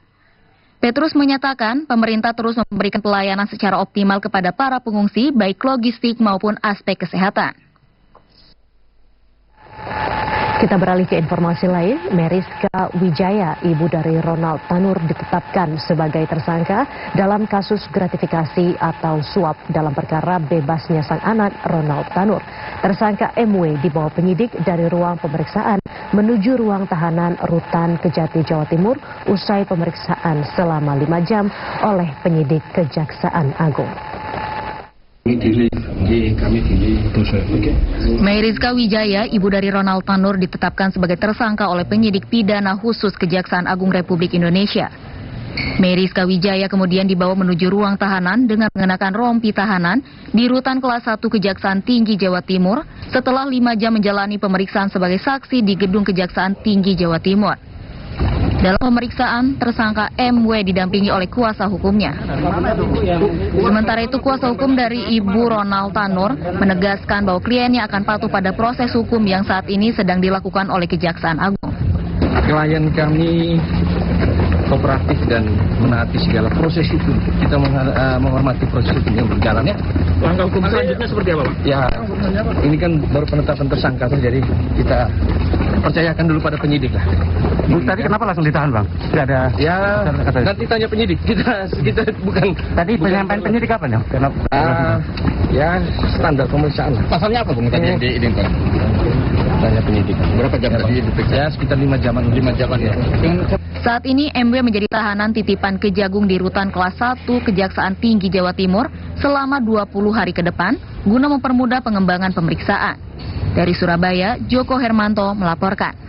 Petrus menyatakan pemerintah terus memberikan pelayanan secara optimal kepada para pengungsi, baik logistik maupun aspek kesehatan. Kita beralih ke informasi lain. Meriska Wijaya, ibu dari Ronald Tanur, ditetapkan sebagai tersangka dalam kasus gratifikasi atau suap dalam perkara bebasnya sang anak Ronald Tanur. Tersangka MW dibawa penyidik dari ruang pemeriksaan menuju ruang tahanan Rutan Kejati, Jawa Timur usai pemeriksaan selama 5 jam oleh penyidik Kejaksaan Agung. Meriska Wijaya, ibu dari Ronald Tanur, ditetapkan sebagai tersangka oleh penyidik pidana khusus Kejaksaan Agung Republik Indonesia. Meriska Wijaya kemudian dibawa menuju ruang tahanan dengan mengenakan rompi tahanan di Rutan Kelas 1 Kejaksaan Tinggi Jawa Timur setelah 5 jam menjalani pemeriksaan sebagai saksi di Gedung Kejaksaan Tinggi Jawa Timur. Dalam pemeriksaan, tersangka MW didampingi oleh kuasa hukumnya. Sementara itu, kuasa hukum dari ibu Ronald Tanur menegaskan bahwa kliennya akan patuh pada proses hukum yang saat ini sedang dilakukan oleh Kejaksaan Agung. Klien kami kooperatif dan menaati segala proses hukum. Kita menghormati proses hukum yang berjalan, ya. Langkah hukum selanjutnya seperti apa, Pak? Ya, ini kan baru penetapan tersangka, jadi kita percayakan dulu pada penyidik lah. Bu, tadi kenapa langsung ditahan, Bang? Tidak ada. Ya, nanti tanya penyidik. Kita bukan. Tadi penyampaian penyidik apa ya? Kenapa? Ya, standar pemeriksaan. Pasalnya apa, Bung? Tadi yang diizinkan? Tanya penyidik. Berapa jam tadi diperiksa? Ya, sekitar 5 jaman. 5 jaman ya. Saat ini MW menjadi tahanan titipan Kejagung di Rutan Kelas 1 Kejaksaan Tinggi Jawa Timur selama 20 hari ke depan guna mempermudah pengembangan pemeriksaan. Dari Surabaya, Joko Hermanto melaporkan.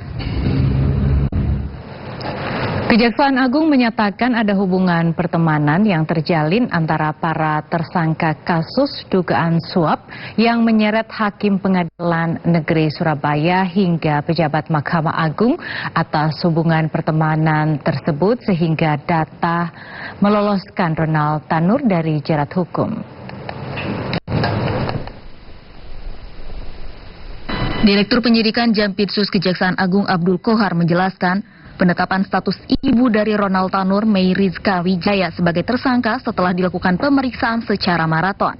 Kejaksaan Agung menyatakan ada hubungan pertemanan yang terjalin antara para tersangka kasus dugaan suap yang menyeret Hakim Pengadilan Negeri Surabaya hingga pejabat Mahkamah Agung atas hubungan pertemanan tersebut sehingga data meloloskan Ronald Tanur dari jerat hukum. Direktur Penyidikan Jampitsus Kejaksaan Agung Abdul Kohar menjelaskan, penetapan status ibu dari Ronald Tanur, Meriska Wijaya, sebagai tersangka setelah dilakukan pemeriksaan secara maraton.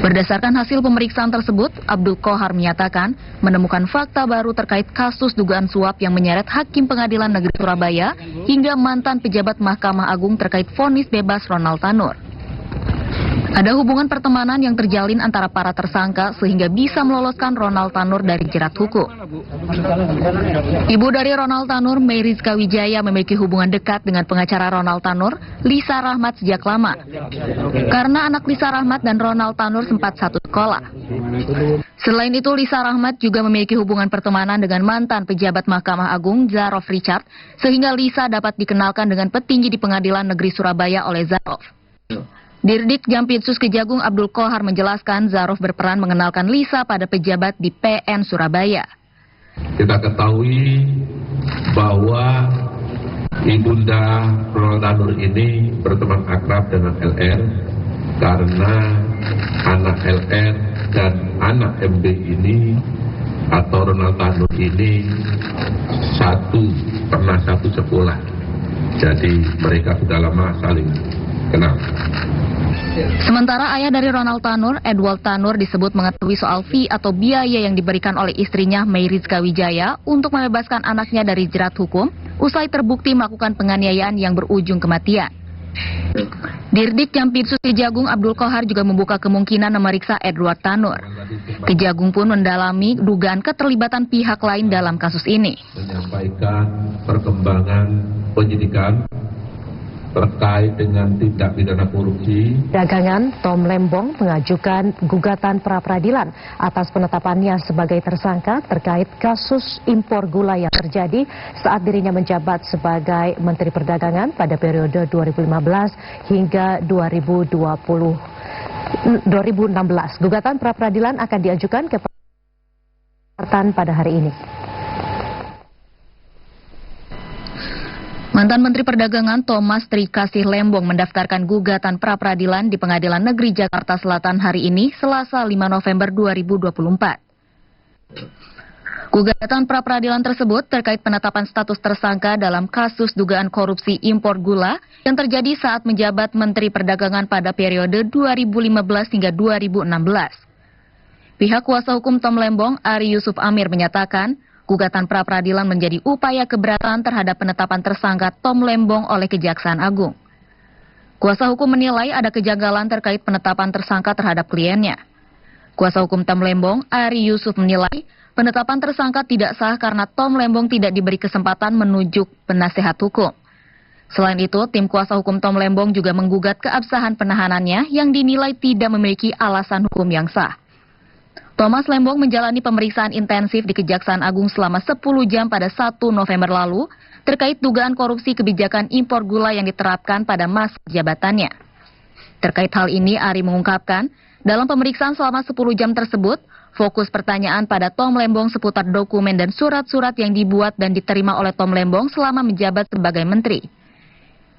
Berdasarkan hasil pemeriksaan tersebut, Abdul Kohar menyatakan menemukan fakta baru terkait kasus dugaan suap yang menyeret Hakim Pengadilan Negeri Surabaya hingga mantan pejabat Mahkamah Agung terkait vonis bebas Ronald Tanur. Ada hubungan pertemanan yang terjalin antara para tersangka sehingga bisa meloloskan Ronald Tanur dari jerat hukum. Ibu dari Ronald Tanur, Mayrizka Wijaya, memiliki hubungan dekat dengan pengacara Ronald Tanur, Lisa Rahmat, sejak lama. Karena anak Lisa Rahmat dan Ronald Tanur sempat satu sekolah. Selain itu, Lisa Rahmat juga memiliki hubungan pertemanan dengan mantan pejabat Mahkamah Agung Zarof Richard, sehingga Lisa dapat dikenalkan dengan petinggi di Pengadilan Negeri Surabaya oleh Zarof. Dirdik Jampitsus Kejagung Abdul Kohar menjelaskan Zarof berperan mengenalkan Lisa pada pejabat di PN Surabaya. Kita ketahui bahwa Ibunda Ronald Tanur ini berteman akrab dengan LR karena anak LR dan anak MB ini atau Ronald Tanur ini pernah satu sekolah. Jadi mereka sudah lama saling kenal. Sementara ayah dari Ronald Tanur, Edward Tanur, disebut mengetahui soal fee atau biaya yang diberikan oleh istrinya Mayrizka Wijaya untuk membebaskan anaknya dari jerat hukum usai terbukti melakukan penganiayaan yang berujung kematian. Dirdik Jampitsus Kejagung Abdul Kohar juga membuka kemungkinan memeriksa Edward Tanur. Kejagung pun mendalami dugaan keterlibatan pihak lain dalam kasus ini. Menyampaikan perkembangan penyidikan terkait dengan tindak pidana korupsi. Dagangan Tom Lembong mengajukan gugatan pra-peradilan atas penetapannya sebagai tersangka terkait kasus impor gula yang terjadi saat dirinya menjabat sebagai Menteri Perdagangan pada periode 2015 hingga 2016. Gugatan pra-peradilan akan diajukan ke Partan pada hari ini. Mantan Menteri Perdagangan Thomas Trikasih Lembong mendaftarkan gugatan pra-peradilan di Pengadilan Negeri Jakarta Selatan hari ini, Selasa 5 November 2024. Gugatan pra-peradilan tersebut terkait penetapan status tersangka dalam kasus dugaan korupsi impor gula yang terjadi saat menjabat Menteri Perdagangan pada periode 2015 hingga 2016. Pihak kuasa hukum Tom Lembong, Ari Yusuf Amir, menyatakan gugatan pra-peradilan menjadi upaya keberatan terhadap penetapan tersangka Tom Lembong oleh Kejaksaan Agung. Kuasa hukum menilai ada kejanggalan terkait penetapan tersangka terhadap kliennya. Kuasa hukum Tom Lembong, Ari Yusuf, menilai penetapan tersangka tidak sah karena Tom Lembong tidak diberi kesempatan menunjuk penasehat hukum. Selain itu, tim kuasa hukum Tom Lembong juga menggugat keabsahan penahanannya yang dinilai tidak memiliki alasan hukum yang sah. Thomas Lembong menjalani pemeriksaan intensif di Kejaksaan Agung selama 10 jam pada 1 November lalu terkait dugaan korupsi kebijakan impor gula yang diterapkan pada masa jabatannya. Terkait hal ini, Ari mengungkapkan, dalam pemeriksaan selama 10 jam tersebut, fokus pertanyaan pada Tom Lembong seputar dokumen dan surat-surat yang dibuat dan diterima oleh Tom Lembong selama menjabat sebagai menteri.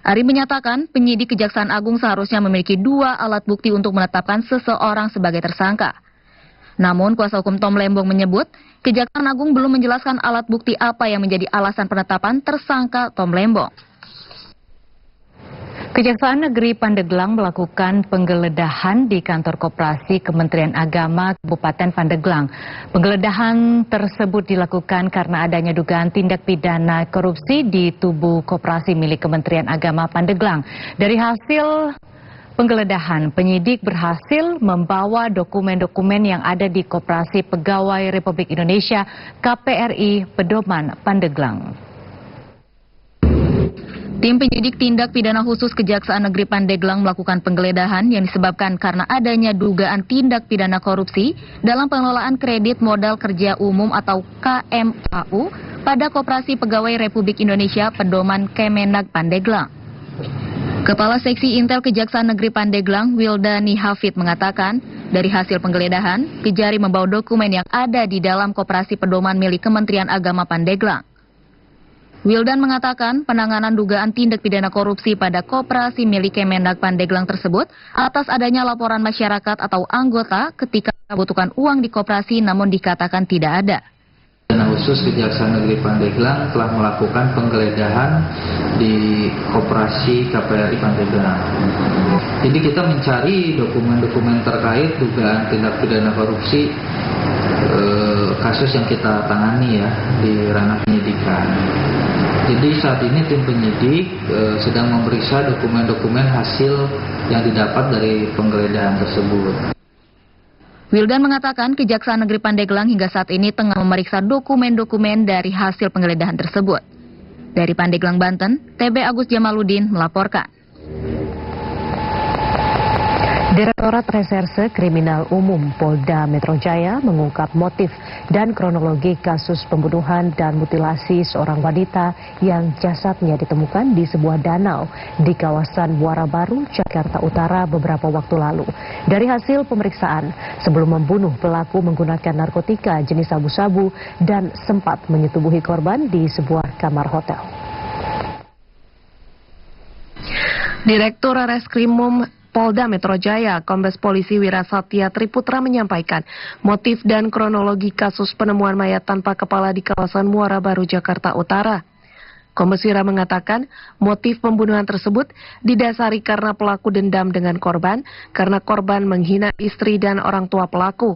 Ari menyatakan, penyidik Kejaksaan Agung seharusnya memiliki 2 alat bukti untuk menetapkan seseorang sebagai tersangka. Namun, kuasa hukum Tom Lembong menyebut, Kejaksaan Agung belum menjelaskan alat bukti apa yang menjadi alasan penetapan tersangka Tom Lembong. Kejaksaan Negeri Pandeglang melakukan penggeledahan di kantor koperasi Kementerian Agama Kabupaten Pandeglang. Penggeledahan tersebut dilakukan karena adanya dugaan tindak pidana korupsi di tubuh koperasi milik Kementerian Agama Pandeglang. Dari hasil penggeledahan, penyidik berhasil membawa dokumen-dokumen yang ada di Koperasi Pegawai Republik Indonesia KPRI Pedoman Pandeglang. Tim penyidik tindak pidana khusus Kejaksaan Negeri Pandeglang melakukan penggeledahan yang disebabkan karena adanya dugaan tindak pidana korupsi dalam pengelolaan kredit modal kerja umum atau KMKU pada Koperasi Pegawai Republik Indonesia Pedoman Kemenag Pandeglang. Kepala Seksi Intel Kejaksaan Negeri Pandeglang, Wildani Hafid, mengatakan, dari hasil penggeledahan, Kejari membawa dokumen yang ada di dalam Koperasi Pedoman milik Kementerian Agama Pandeglang. Wildan mengatakan, penanganan dugaan tindak pidana korupsi pada koperasi milik Kemenag Pandeglang tersebut atas adanya laporan masyarakat atau anggota ketika membutuhkan uang di koperasi namun dikatakan tidak ada. Khusus Kejaksaan Negeri Pandeglang telah melakukan penggeledahan di koperasi KPRI Pandeglang. Jadi kita mencari dokumen-dokumen terkait dugaan tindak pidana korupsi kasus yang kita tangani ya di ranah penyidikan. Jadi saat ini tim penyidik sedang memeriksa dokumen-dokumen hasil yang didapat dari penggeledahan tersebut. Wildan mengatakan Kejaksaan Negeri Pandeglang hingga saat ini tengah memeriksa dokumen-dokumen dari hasil penggeledahan tersebut. Dari Pandeglang, Banten, TB Agus Jamaludin melaporkan. Direktorat Reserse Kriminal Umum Polda Metro Jaya mengungkap motif dan kronologi kasus pembunuhan dan mutilasi seorang wanita yang jasadnya ditemukan di sebuah danau di kawasan Muara Baru, Jakarta Utara beberapa waktu lalu. Dari hasil pemeriksaan, sebelum membunuh, pelaku menggunakan narkotika jenis sabu-sabu dan sempat menyetubuhi korban di sebuah kamar hotel. Direktur Reskrimum Polda Metro Jaya, Kombes Polisi Wirasatya Triputra menyampaikan motif dan kronologi kasus penemuan mayat tanpa kepala di kawasan Muara Baru, Jakarta Utara. Kombes Wira mengatakan motif pembunuhan tersebut didasari karena pelaku dendam dengan korban karena korban menghina istri dan orang tua pelaku.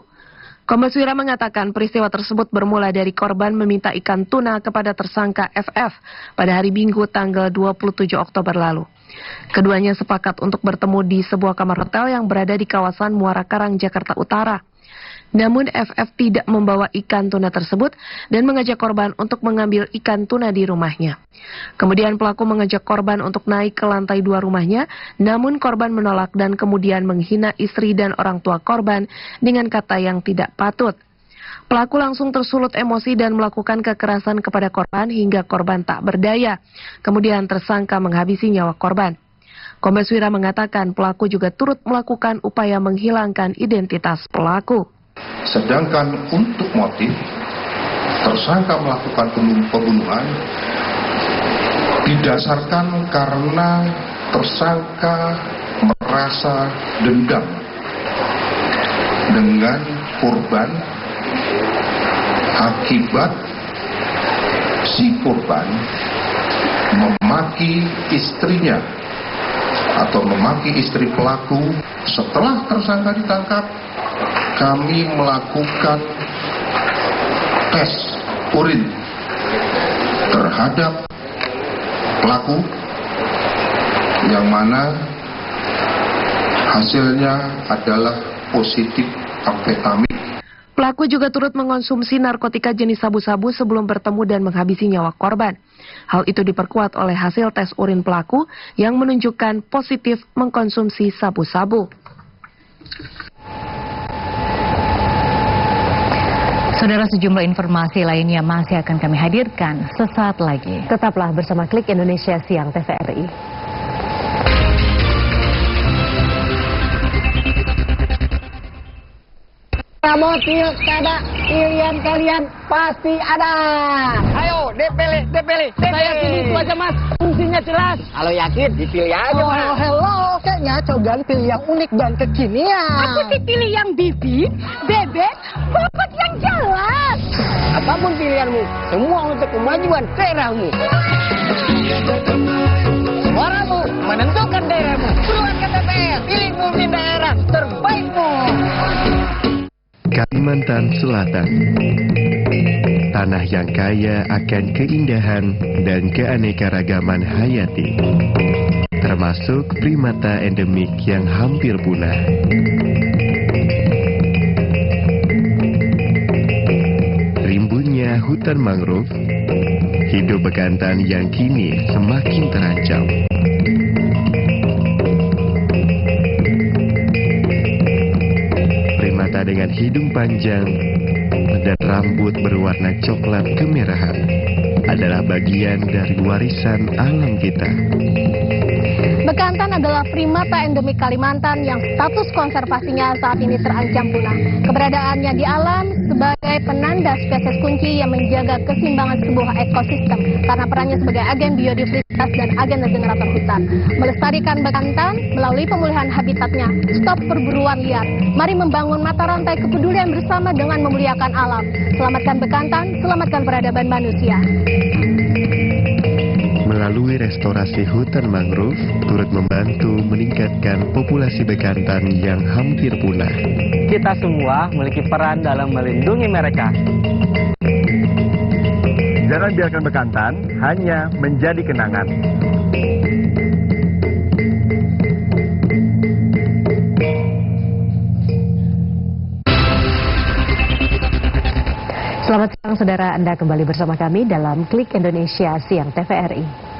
Kombes Wira mengatakan peristiwa tersebut bermula dari korban meminta ikan tuna kepada tersangka FF pada hari Minggu tanggal 27 Oktober lalu. Keduanya sepakat untuk bertemu di sebuah kamar hotel yang berada di kawasan Muara Karang, Jakarta Utara. Namun FF tidak membawa ikan tuna tersebut dan mengajak korban untuk mengambil ikan tuna di rumahnya. Kemudian pelaku mengajak korban untuk naik ke lantai 2 rumahnya, namun korban menolak dan kemudian menghina istri dan orang tua korban dengan kata yang tidak patut. Pelaku langsung tersulut emosi dan melakukan kekerasan kepada korban hingga korban tak berdaya. Kemudian tersangka menghabisi nyawa korban. Kombes Wira mengatakan pelaku juga turut melakukan upaya menghilangkan identitas pelaku. Sedangkan untuk motif, tersangka melakukan pembunuhan didasarkan karena tersangka merasa dendam dengan korban akibat si korban memaki istrinya atau memaki istri pelaku. Setelah tersangka ditangkap, kami melakukan tes urin terhadap pelaku yang mana hasilnya adalah positif amfetamin. Pelaku juga turut mengonsumsi narkotika jenis sabu-sabu sebelum bertemu dan menghabisi nyawa korban. Hal itu diperkuat oleh hasil tes urin pelaku yang menunjukkan positif mengkonsumsi sabu-sabu. Saudara, sejumlah informasi lainnya masih akan kami hadirkan sesaat lagi. Tetaplah bersama Klik Indonesia Siang TVRI. Motif kada pilihan kalian pasti ada. Ayo dipilih. Saya pilih itu aja mas, fungsinya jelas. Kalau yakin dipilih aja mas. Hello, kayaknya cogan pilih yang unik dan kekinian. Aku sih pilih yang bibit, bebek, bobot yang jelas. Apapun pilihanmu, semua untuk kemajuan daerahmu. Suaramu menentukan daerahmu. Buruan ke TPS, pilih pemimpin daerah terbaikmu. Kalimantan Selatan, tanah yang kaya akan keindahan dan keanekaragaman hayati, termasuk primata endemik yang hampir punah. Rimbunnya hutan mangrove, hidup bekantan yang kini semakin terancam. Dengan hidung panjang dan rambut berwarna coklat kemerahan adalah bagian dari warisan alam kita. Bekantan adalah primata endemik Kalimantan yang status konservasinya saat ini terancam punah. Keberadaannya di alam sebagai penanda spesies kunci yang menjaga keseimbangan sebuah ekosistem karena perannya sebagai agen biodiversitas dan agen regenerator hutan. Melestarikan bekantan melalui pemulihan habitatnya, stop perburuan liar. Mari membangun mata rantai kepedulian bersama dengan memuliakan alam. Selamatkan bekantan, selamatkan peradaban manusia. Melalui restorasi hutan mangrove, turut membantu meningkatkan populasi bekantan yang hampir punah. Kita semua memiliki peran dalam melindungi mereka. Jangan biarkan bekantan hanya menjadi kenangan. Selamat siang saudara, Anda kembali bersama kami dalam Klik Indonesia Siang TVRI.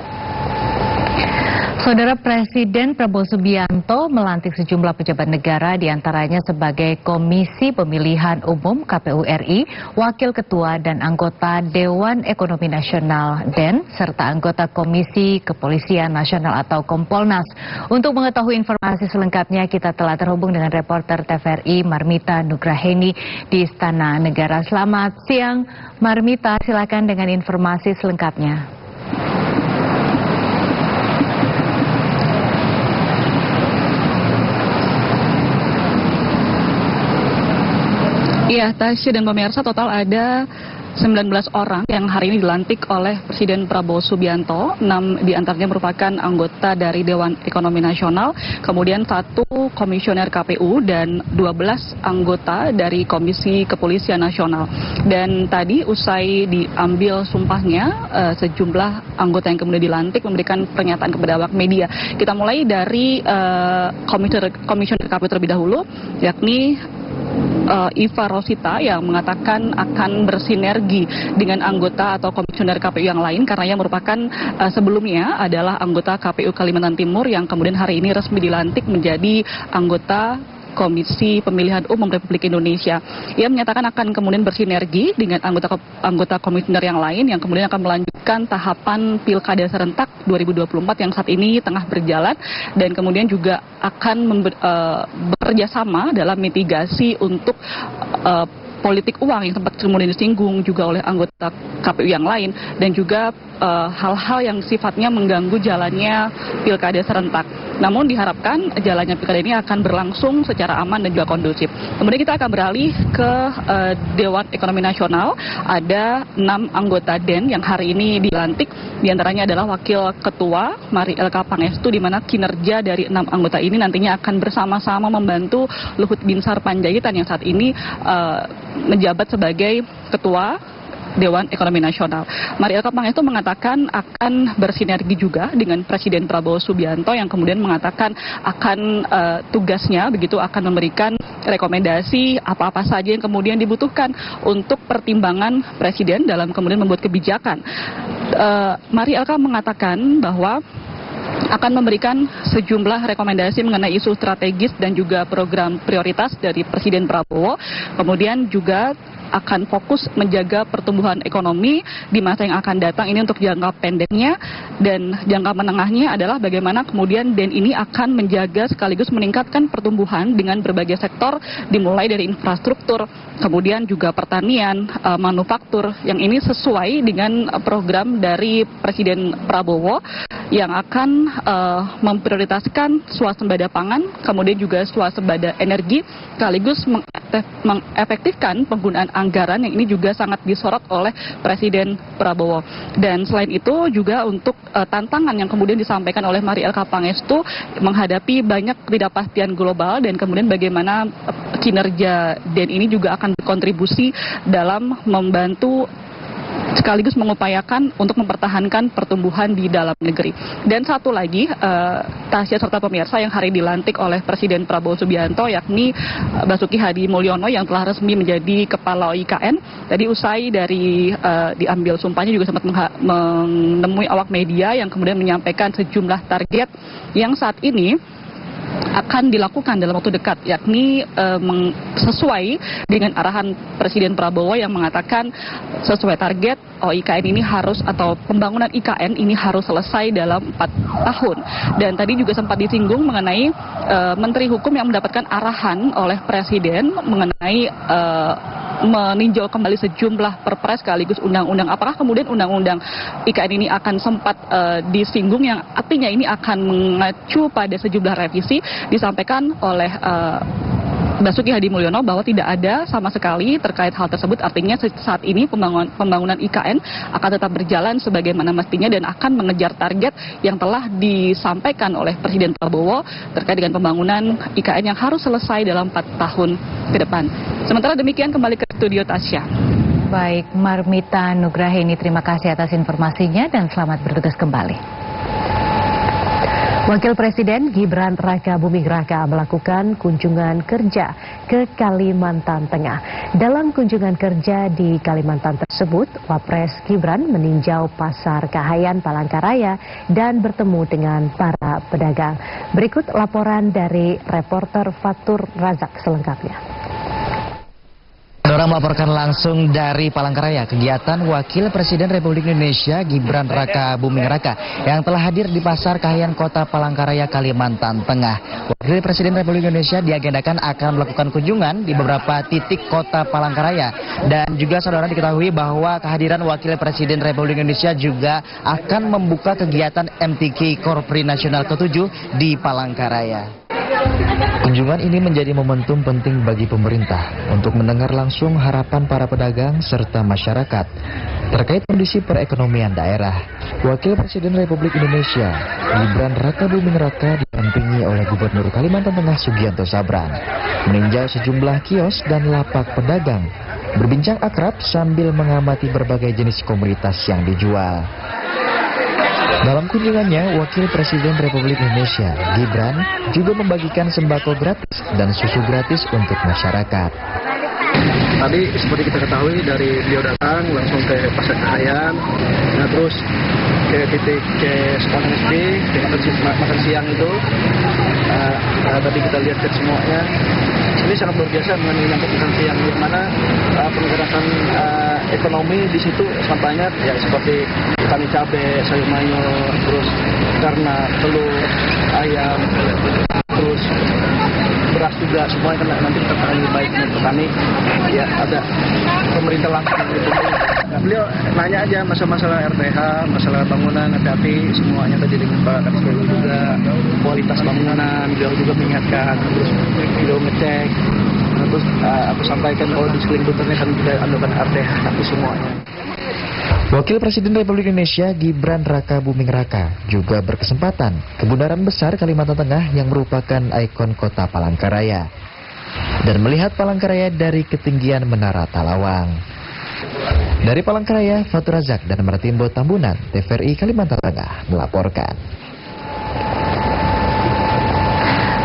Saudara, Presiden Prabowo Subianto melantik sejumlah pejabat negara diantaranya sebagai Komisi Pemilihan Umum KPU RI, Wakil Ketua dan anggota Dewan Ekonomi Nasional DEN, serta anggota Komisi Kepolisian Nasional atau Kompolnas. Untuk mengetahui informasi selengkapnya, kita telah terhubung dengan reporter TVRI Marmita Nugraheni di Istana Negara. Selamat siang Marmita, silakan dengan informasi selengkapnya. Iya, Tasya dan pemirsa, total ada 19 orang yang hari ini dilantik oleh Presiden Prabowo Subianto. 6 diantaranya merupakan anggota dari Dewan Ekonomi Nasional, kemudian 1 komisioner KPU dan 12 anggota dari Komisi Kepolisian Nasional. Dan tadi usai diambil sumpahnya, sejumlah anggota yang kemudian dilantik memberikan pernyataan kepada awak media. Kita mulai dari komisioner KPU terlebih dahulu, yakni Iva Rosita, yang mengatakan akan bersinergi dengan anggota atau komisioner KPU yang lain karena ia merupakan sebelumnya adalah anggota KPU Kalimantan Timur yang kemudian hari ini resmi dilantik menjadi anggota Komisi Pemilihan Umum Republik Indonesia. Ia menyatakan akan kemudian bersinergi dengan anggota komisioner yang lain yang kemudian akan melanjutkan tahapan Pilkada serentak 2024 yang saat ini tengah berjalan, dan kemudian juga akan bekerja sama dalam mitigasi untuk politik uang yang sempat kemudian disinggung juga oleh anggota KPU yang lain, dan juga hal-hal yang sifatnya mengganggu jalannya Pilkada serentak. Namun diharapkan jalannya Pilkada ini akan berlangsung secara aman dan juga kondusif. Kemudian kita akan beralih ke Dewan Ekonomi Nasional. Ada 6 anggota DEN yang hari ini dilantik. Di antaranya adalah Wakil Ketua Mari Elka Pangestu, di mana kinerja dari 6 anggota ini nantinya akan bersama-sama membantu Luhut Binsar Panjaitan yang saat ini menjabat sebagai Ketua Dewan Ekonomi Nasional. Mari Elka Pangestu mengatakan akan bersinergi juga dengan Presiden Prabowo Subianto yang kemudian mengatakan akan tugasnya begitu akan memberikan rekomendasi apa-apa saja yang kemudian dibutuhkan untuk pertimbangan Presiden dalam kemudian membuat kebijakan. Mari Elka mengatakan bahwa akan memberikan sejumlah rekomendasi mengenai isu strategis dan juga program prioritas dari Presiden Prabowo. Kemudian juga akan fokus menjaga pertumbuhan ekonomi di masa yang akan datang ini untuk jangka pendeknya, dan jangka menengahnya adalah bagaimana kemudian DEN ini akan menjaga sekaligus meningkatkan pertumbuhan dengan berbagai sektor, dimulai dari infrastruktur, kemudian juga pertanian, manufaktur, yang ini sesuai dengan program dari Presiden Prabowo yang akan memprioritaskan swasembada pangan, kemudian juga swasembada energi, sekaligus mengefektifkan penggunaan anggaran yang ini juga sangat disorot oleh Presiden Prabowo. Dan selain itu juga untuk tantangan yang kemudian disampaikan oleh Mari Elka Pangestu menghadapi banyak ketidakpastian global, dan kemudian bagaimana kinerja DEN ini juga akan berkontribusi dalam membantu sekaligus mengupayakan untuk mempertahankan pertumbuhan di dalam negeri. Dan satu lagi, Tasya serta pemirsa, yang hari dilantik oleh Presiden Prabowo Subianto, yakni Basuki Hadi Mulyono yang telah resmi menjadi Kepala OIKN. Tadi usai dari diambil sumpahnya juga sempat menemui awak media yang kemudian menyampaikan sejumlah target yang saat ini akan dilakukan dalam waktu dekat, yakni sesuai dengan arahan Presiden Prabowo yang mengatakan sesuai target OIKN ini harus, atau pembangunan IKN ini harus selesai dalam 4 tahun. Dan tadi juga sempat disinggung mengenai Menteri Hukum yang mendapatkan arahan oleh Presiden mengenai meninjau kembali sejumlah perpres sekaligus undang-undang. Apakah kemudian undang-undang IKN ini akan sempat disinggung, yang artinya ini akan mengacu pada sejumlah revisi? Disampaikan oleh Basuki Hadi Mulyono bahwa tidak ada sama sekali terkait hal tersebut. Artinya saat ini pembangunan IKN akan tetap berjalan sebagaimana mestinya dan akan mengejar target yang telah disampaikan oleh Presiden Prabowo terkait dengan pembangunan IKN yang harus selesai dalam 4 tahun ke depan. Sementara demikian, kembali ke studio Tasya. Baik, Marmita Nugraheni, terima kasih atas informasinya dan selamat bertugas kembali. Wakil Presiden Gibran Raka Buming Raka melakukan kunjungan kerja ke Kalimantan Tengah. Dalam kunjungan kerja di Kalimantan tersebut, Wapres Gibran meninjau pasar Kahayan Palangkaraya dan bertemu dengan para pedagang. Berikut laporan dari reporter Fatur Razak selengkapnya. Saudara melaporkan langsung dari Palangkaraya kegiatan Wakil Presiden Republik Indonesia Gibran Raka Buming Raka yang telah hadir di Pasar Kahayan Kota Palangkaraya, Kalimantan Tengah. Wakil Presiden Republik Indonesia diagendakan akan melakukan kunjungan di beberapa titik Kota Palangkaraya. Dan juga saudara diketahui bahwa kehadiran Wakil Presiden Republik Indonesia juga akan membuka kegiatan MTQ Korpri Nasional ke-7 di Palangkaraya. Kunjungan ini menjadi momentum penting bagi pemerintah untuk mendengar langsung harapan para pedagang serta masyarakat terkait kondisi perekonomian daerah. Wakil Presiden Republik Indonesia Gibran Raka Buming Raka didampingi oleh Gubernur Kalimantan Tengah Sugianto Sabran meninjau sejumlah kios dan lapak pedagang, berbincang akrab sambil mengamati berbagai jenis komoditas yang dijual. Dalam kunjungannya, Wakil Presiden Republik Indonesia, Gibran, juga membagikan sembako gratis dan susu gratis untuk masyarakat. Tadi seperti kita ketahui dari beliau datang langsung ke Pasar Kahayan, nah terus ke titik ke sekolah SD, makan siang itu. Tadi kita lihat ke semuanya. Ini sangat luar biasa menyambut makan siang, di mana penggerakan ekonomi di situ sangat banyak, ya seperti petani cabai, sayur mayur, terus karena telur, ayam, terus beras juga, semuanya kan nanti kita akan lebih baik dengan petani. Ya ada pemerintah langsung gitu. Nah, beliau nanya aja masalah RTH, masalah bangunan, hati-hati semuanya tadi dengan Pak Kadis juga, kualitas bangunan beliau juga mengingatkan, terus beliau ngecek, terus aku sampaikan kalau di sekeliling Duternya kan juga anukan RTH, tapi semuanya. Wakil Presiden Republik Indonesia Gibran Raka Buming Raka juga berkesempatan ke Bundaran Besar Kalimantan Tengah yang merupakan ikon kota Palangkaraya dan melihat Palangkaraya dari ketinggian Menara Talawang. Dari Palangkaraya, Fatur Razak dan Martimbo Tambunan, TVRI Kalimantan Tengah melaporkan.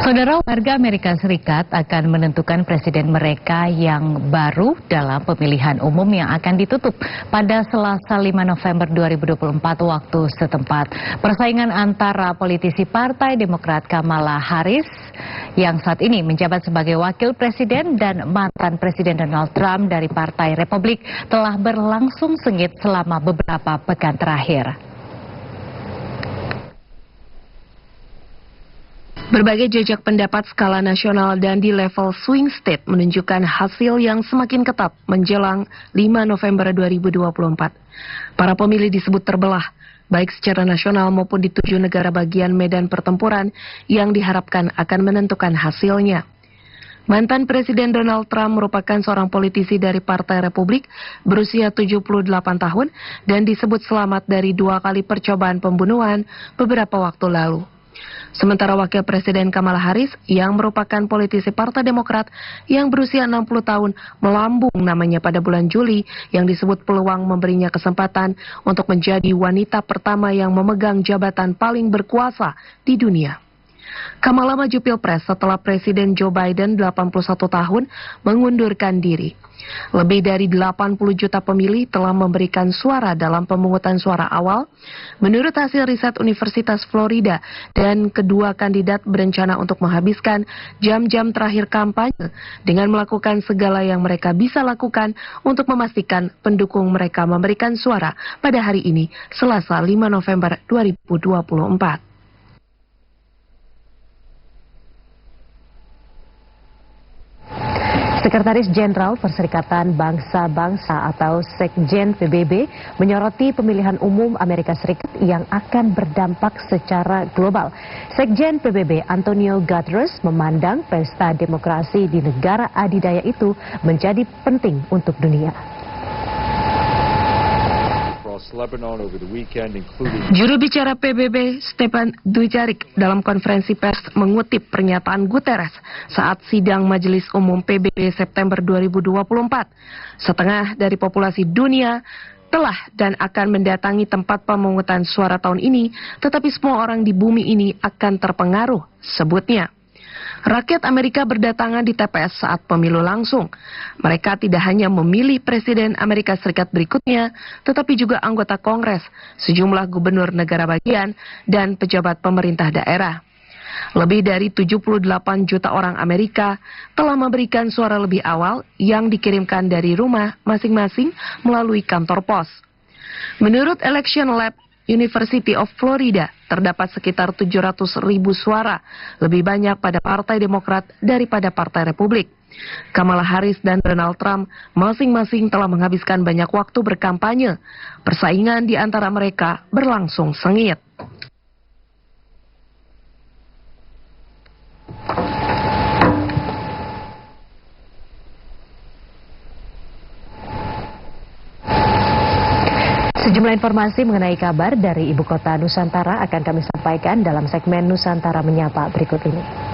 Saudara, warga Amerika Serikat akan menentukan presiden mereka yang baru dalam pemilihan umum yang akan ditutup pada Selasa 5 November 2024 waktu setempat. Persaingan antara politisi Partai Demokrat Kamala Harris yang saat ini menjabat sebagai wakil presiden dan mantan Presiden Donald Trump dari Partai Republik telah berlangsung sengit selama beberapa pekan terakhir. Berbagai jejak pendapat skala nasional dan di level swing state menunjukkan hasil yang semakin ketat menjelang 5 November 2024. Para pemilih disebut terbelah, baik secara nasional maupun di 7 negara bagian medan pertempuran yang diharapkan akan menentukan hasilnya. Mantan Presiden Donald Trump merupakan seorang politisi dari Partai Republik berusia 78 tahun dan disebut selamat dari 2 kali percobaan pembunuhan beberapa waktu lalu. Sementara Wakil Presiden Kamala Harris yang merupakan politisi Partai Demokrat yang berusia 60 tahun melambung namanya pada bulan Juli yang disebut peluang memberinya kesempatan untuk menjadi wanita pertama yang memegang jabatan paling berkuasa di dunia. Kamala maju Pilpres setelah Presiden Joe Biden 81 tahun mengundurkan diri. Lebih dari 80 juta pemilih telah memberikan suara dalam pemungutan suara awal, menurut hasil riset Universitas Florida, dan kedua kandidat berencana untuk menghabiskan jam-jam terakhir kampanye dengan melakukan segala yang mereka bisa lakukan untuk memastikan pendukung mereka memberikan suara pada hari ini, Selasa 5 November 2024. Sekretaris Jenderal Perserikatan Bangsa-Bangsa atau Sekjen PBB menyoroti pemilihan umum Amerika Serikat yang akan berdampak secara global. Sekjen PBB Antonio Guterres memandang pesta demokrasi di negara adidaya itu menjadi penting untuk dunia. Juru bicara PBB Stephane Dujarric dalam konferensi pers mengutip pernyataan Guterres saat sidang Majelis Umum PBB September 2024. Setengah dari populasi dunia telah dan akan mendatangi tempat pemungutan suara tahun ini, tetapi semua orang di bumi ini akan terpengaruh, sebutnya. Rakyat Amerika berdatangan di TPS saat pemilu langsung. Mereka tidak hanya memilih Presiden Amerika Serikat berikutnya, tetapi juga anggota Kongres, sejumlah gubernur negara bagian, dan pejabat pemerintah daerah. Lebih dari 78 juta orang Amerika telah memberikan suara lebih awal yang dikirimkan dari rumah masing-masing melalui kantor pos. Menurut Election Lab University of Florida, terdapat sekitar 700.000 suara, lebih banyak pada Partai Demokrat daripada Partai Republik. Kamala Harris dan Donald Trump masing-masing telah menghabiskan banyak waktu berkampanye. Persaingan di antara mereka berlangsung sengit. Sejumlah informasi mengenai kabar dari Ibu Kota Nusantara akan kami sampaikan dalam segmen Nusantara Menyapa berikut ini.